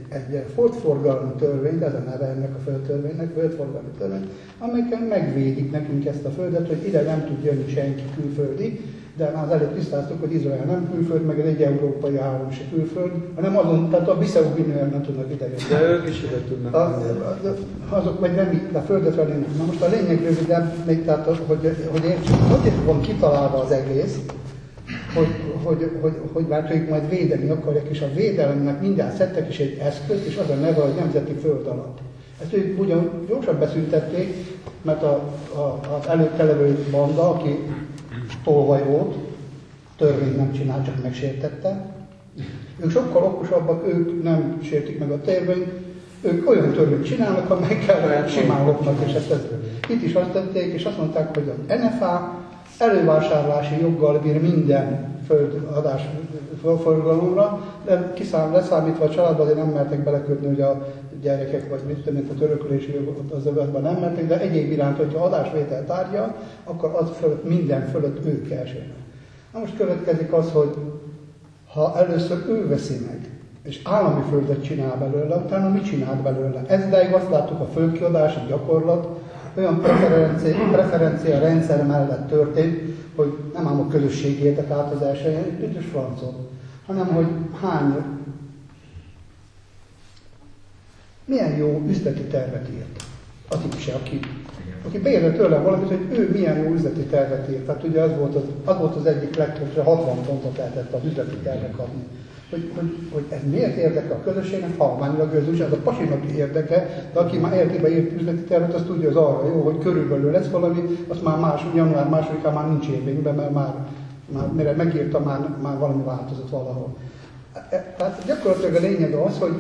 egy földforgalmi törvényt, ez a neve ennek a földtörvénynek, földforgalmi törvény, amelyekkel megvédik nekünk ezt a földet, hogy ide nem tud jönni senki külföldi, de már az előtt tisztáztuk, hogy Izrael nem külföld, meg egy európai állam se külföld, hanem azon, tehát a Bissau-Guineának nem tudnak ide jönni. De ők is ide tudnak. Azok meg nem, de a földet felé. Na most a lényeg rövidebb, még tehát, hogy értsük, hogy van kitalálva az egész, hogy ők majd védeni akarják, és a védelemnek mindjárt szedtek is egy eszközt, és az a neve, hogy nemzeti föld alatt. Ezt ők ugyan gyorsan beszüntették, mert az előtte levő banda, aki tolvaj volt, törvényt nem csinál, csak megsértette. Ők sokkal okosabbak, ők nem sértik meg a törvényt, ők olyan törvényt csinálnak, amelyekkel simán lopnak, és ezt itt is azt tették, és azt mondták, hogy az NFA elővásárlási joggal bír minden földadás forgalomra, de leszámítva a családban azért nem mertek belekötni, hogy a gyerekek vagy mit tudom, a örökölési jogot az övetben nem mertek, de egyéb iránt, hogyha adásvétel tárgya, akkor az fölött, minden fölött ők elsőnek. Na most következik az, hogy ha először ő veszi meg, és állami földet csinál belőle, utána mit csinál belőle? Ezidáig azt láttuk, a földkiadási gyakorlat olyan preferencia rendszer mellett történt, hogy nem ám a közösség értek át az első helyen, büdös francot, hanem hogy milyen jó üzleti tervet írt az Ipse, aki beérne tőlem valamit, hogy ő milyen jó üzleti tervet írt. Tehát ugye az volt az egyik legtöbb, 60 pontot lehetett az üzleti tervek adni. Hogy ez miért érdeke a közösségnek, halványilag őzős, ez a pasinak érdeke, de aki már értébe írt üzleti tervet, az tudja, az arra jó, hogy körülbelül lesz valami, azt már január 2-án már nincs érvényben, mert már mire megírta, már valami változott valahol. Tehát gyakorlatilag a lényeg az, hogy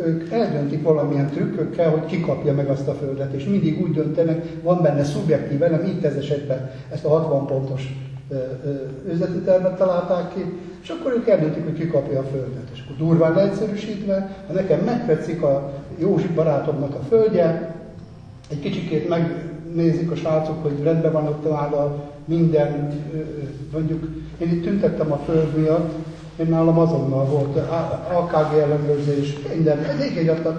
ők eldöntik valamilyen trükkökkel, hogy ki kapja meg azt a földet, és mindig úgy döntenek, van benne szubjektív elem, itt ez esetben ezt a 60 pontos üzleti tervet találták ki, és akkor ők eldöntik, hogy ki kapja a földet. És akkor durván leegyszerűsítve, ha nekem megtetszik a Józsi barátomnak a földje, egy kicsikét megnézik a srácok, hogy rendben van ott áll minden, mondjuk én itt tüntettem a föld miatt, én nálam azonnal volt AKG ellenőrzés, minden,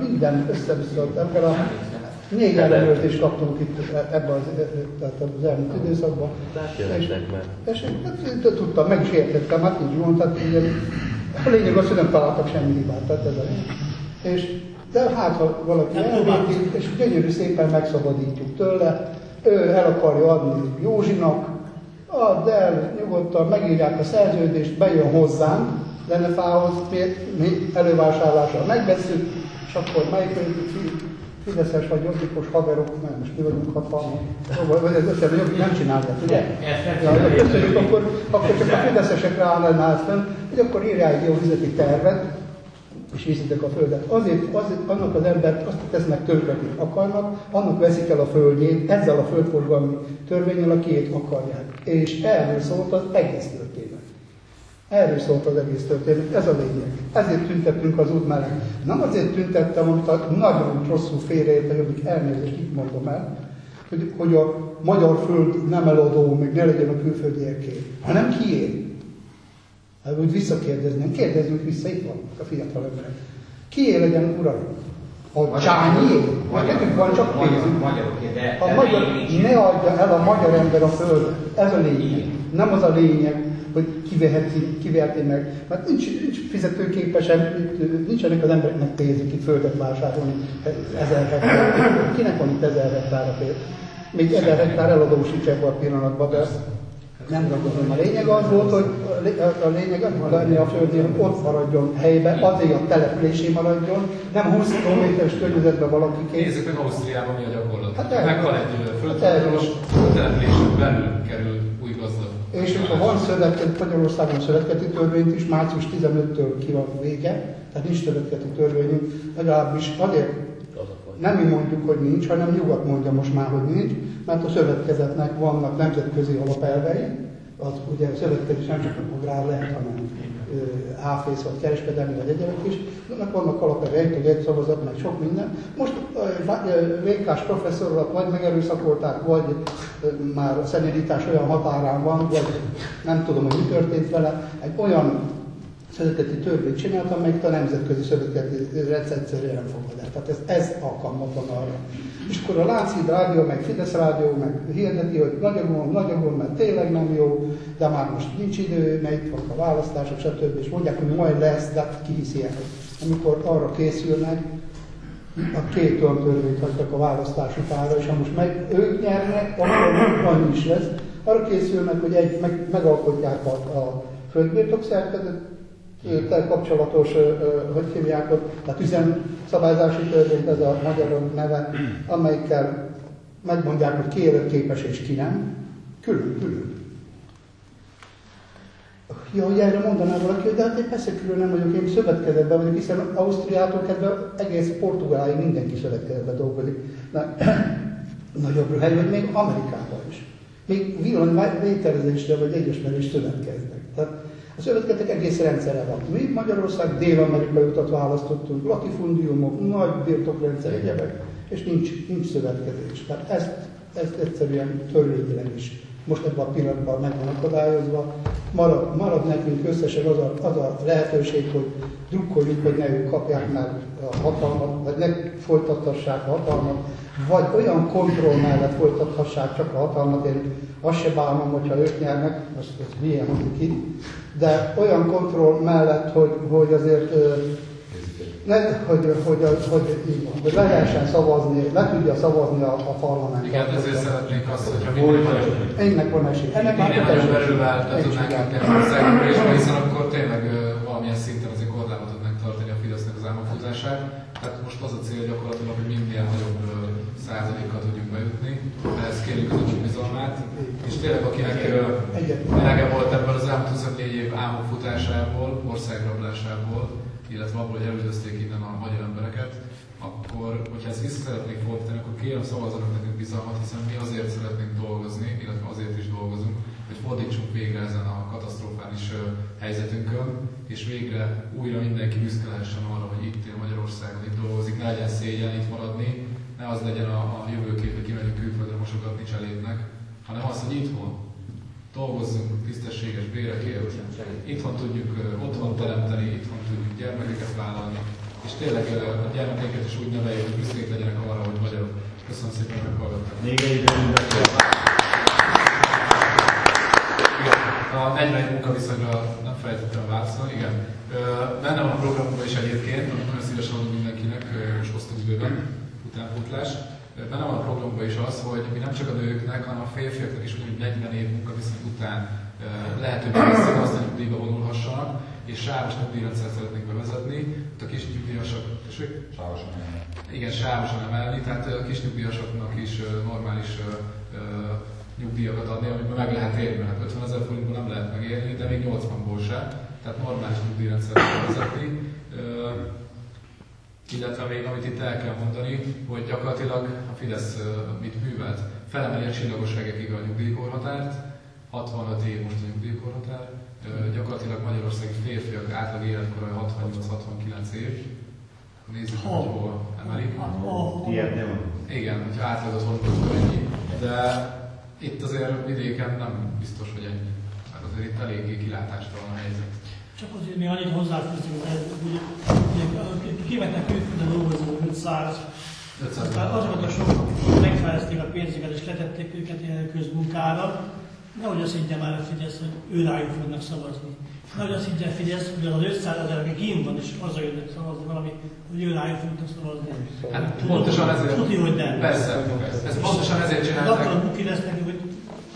minden össze-vissza, 4 ellenőrzést kaptunk itt ebben az elmúlt időszakban. És tudtam, meg is értettem, hát így van, tehát a lényeg az, hogy nem találtak semmi hibát, tehát ez a lényeg. De hát, ha valaki elvéti, és gyönyörű szépen megszabadítjuk tőle, ő el akarja adni Józsinak, add el, nyugodtan megírják a szerződést, bejön hozzánk, Lennefához, mi elővásárlással megbeszünk, és akkor melyik fideszes vagy jobbikos haverok, mert most mi vagyunk hatalma, vagy az összes jobbik nem csinálják, ugye? Köszönjük, akkor csak a fideszesekre állnál fenn, hogy akkor írják egy jó üzleti tervet, és viszitek a földet. Azért annak az embert azt tesznek tönkre, akit akarnak, annak veszik el a földjét, ezzel a földforgalmi törvényel, akiét akarják. És erről szólt az egész történet. Erről szólt az egész történet, ez a lényeg. Ezért tüntettünk az út mellett. Nem azért tüntettem, amit nagyon rosszul félreért a jobbik, elnézést, itt mondom el, hogy a magyar föld nem eladó, még ne legyen a külföldieké, hanem kié. Hát úgy visszakérdezni, kérdezzünk vissza, itt vannak a fiatal emberek. Kié legyen uraim? A Csányié? Nekünk van csak pénzünk. Ne adja el a magyar ember a földet. Ez a lényeg. Nem az a lényeg, hogy kiveheti meg. Mert nincs fizetőképesen, nincsenek az embereknek pénzük itt földet vásárolni 1000 hektár. Kinek van itt 1000 hektárra pénz? Még 1000 hektár eladó sincs ebben a pillanatban, de nem ragadom. A lényeg az volt, hogy a lényeg az lenni a földnél, hogy ott maradjon helyben, azért a településé maradjon, nem 20 km-es környezetben valaki kész. Nézzük meg Ausztriában mi a gyakorlat. Hát meghal egy földtulajdonos, a településen belül kerül új gazda. És hogyha van Magyarországon szövetkezeti törvényt is, március 15-től ki van vége, tehát nincs szövetkezeti törvényünk, legalábbis azért nem mi mondjuk, hogy nincs, hanem nyugat mondja most már, hogy nincs, mert a szövetkezetnek vannak nemzetközi alapelvei, az ugye a szövetkezés nem csak a agrár lehet, hanem áfész vagy kereskedelmi vagy egyebek is, annak vannak alapelvei, egy szavazat, meg sok minden. Most VK-s professzorokat vagy megerőszakolták, vagy már a szenilitás olyan határán van, vagy nem tudom, hogy mi történt vele, egy olyan szövetkezeti törvényt csináltam, amelyik a nemzetközi szövetkezeti rendszer egyszerűen nem fogad el. Tehát ez alkalmatlan arra. És akkor a Lánchíd Rádió, meg Fidesz Rádió, meg hirdeti, hogy nagyogon, mert tényleg nem jó, de már most nincs idő, mert itt vannak a választások, stb. És mondják, hogy majd lesz, de ki hiszi el. Amikor arra készülnek, a 2 olyan törvényt hagytak a választás utára, és ha most ők nyernek, akkor annyi is lesz. Arra készülnek, hogy megalkotják a földbirtok szerkezettel kapcsolatos, hogy hívják ott, tehát üzemszabályzási törvényt, ez a magyar neve, amelyikkel megmondják, hogy ki életképes és ki nem. Külön. Ja, hogy erre mondaná valaki, hogy de hát én persze külön nem vagyok, én szövetkezetben vagyok, hiszen Ausztriától kezdve egész Portugálig mindenki szövetkezetben dolgozik. Nagyobb hely, hogy még Amerikában is. Még villanyvételezésre vagy egyesmerés szövetkeznek. Tehát a szövetkezetek egész rendszere van. Mi Magyarország Dél-Amerikai utat választottunk, latifundiumok, nagy birtokrendszer, egyebek, és nincs szövetkezés. Tehát ezt egyszerűen törvényileg is most ebben a pillanatban meg van akadályozva. Marad nekünk összesen az a lehetőség, hogy drukkoljuk, hogy ne ők kapják meg a hatalmat, vagy ne folytathassák a hatalmat, vagy olyan kontroll mellett folytathassák csak a hatalmat. Én azt se bánom, hogyha ők nyernek, azt milyen mondjuk itt, de olyan kontroll mellett, hogy azért hogy le lehessen szavazni, le tudja szavazni a parlament. Igen, ezért szeretnénk azt, hogyha minden ennek van esély. Ennek már belül tudnánk elkezdeni az elmúlásba, hiszen akkor tényleg valamilyen szinten azért korlátot tudnánk tartani a Fidesznek az álmokfutását. Tehát most az a cél gyakorlatilag, hogy minél nagyobb százalékkal tudjunk bejutni, ehhez kérjük az öcsök bizalmát. És tényleg akinek elege volt ebben az elmúlt 24 év álmokfutásából, országrablásából, illetve abból, hogy elüldözték innen a magyar embereket, akkor, hogyha ezt vissza szeretnék fordítani, akkor kérem szavazzanak nekünk bizalmat, hiszen mi azért szeretnénk dolgozni, illetve azért is dolgozunk, hogy fordítsunk végre ezen a katasztrofális helyzetünkön, és végre újra mindenki büszke lehessen arra, hogy itt él Magyarországon, itt dolgozik, ne legyen szégyen itt maradni, ne az legyen a jövőkép, hogy kimegyünk külföldre mosogatni cselétnek, hanem az, hogy itthon dolgozzunk tisztességes bérekért, itthon tudjuk otthon teremteni, itthon tudjuk gyermekeket vállalni, és tényleg a gyermekeket is úgy neveljük, hogy büszkék legyenek arra, hogy magyarok. Köszönöm szépen, hogy meghallgattak. Még egy a 41 munkaviszonyra nem felejtettem válaszolni, igen. Benne van a programban is egyébként, amit nagyon szívesen adunk mindenkinek, most hoztuk bőven, utánpótlás. Benne van a programban is az, hogy mi nem csak a nőknek, hanem a férfiaknak is úgy 40 év munkaviszony után lehetővé veszik azt, hogy nyugdíjba vonulhassanak, és sávos nyugdíjrendszert szeretnénk bevezetni. Ott a kis nyugdíjasok, igen, sávosan emelni, tehát a kis nyugdíjasoknak is normális nyugdíjakat adni, amiben meg lehet élni, hát 50 000 forintból nem lehet megélni, de még 80-ból se, tehát normális nyugdíjrendszert bevezetni. Illetve még amit itt el kell mondani, hogy gyakorlatilag a Fidesz mit művelt, felemeli a csillagos regekig a nyugdíjkorhatárt, 65 év most a nyugdíjkorhatár, gyakorlatilag magyarországi férfiak átlag életkora 68-69 év. Nézzük, hogy hol emelik. Igen, hogyha átlag az vonatkozó ennyi, de itt azért vidéken nem biztos, hogy ennyi. Mert azért itt eléggé kilátástalan a helyzet. Csak azért mi annyit hozzáfűzünk, hogy kivetnek külföldön dolgozó 500. Azokat a sok megfelezték a pénzüket és letették őket ilyen közmunkára, nehogy azt higgye már a Fidesz, hogy ő rájuk fognak szavazni. Nehogy azt higgye a Fidesz, hogy az 500 000, aki kín van és hazajönnek szavazni valami, hogy ő rájuk fognak szavazni. Hát pontosan ezért. Tudni, hogy nem. Persze. Ez pontosan ezért csinálták.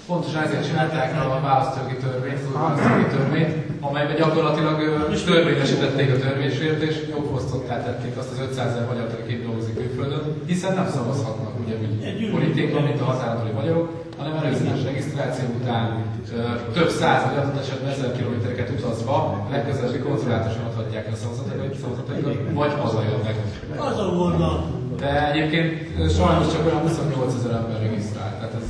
Pontosan ezért csinálták a választójogi törvényt, amelyben gyakorlatilag törvényesítették a törvénysértést, jogfosztottá tették azt az 500 000 magyart, aki itt dolgozik külföldön, hiszen nem szavazhatnak ugyanúgy politikon, mint a hazáron magyarok, hanem előzetes regisztráció után több száz vagy adott esetben 1000 kilométereket utazva legközelebbi konzulátuson adhatják a szavazataikat, vagy hazajönnek. Azon volna. De egyébként sajnos csak olyan 28 000 ember regisztrált, tehát ez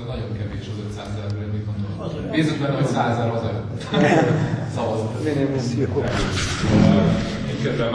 nagyon kevés az 500 000-ből, mit gondolom. Bízunk benne, hogy 100 000 hazajön szavazni. Én közben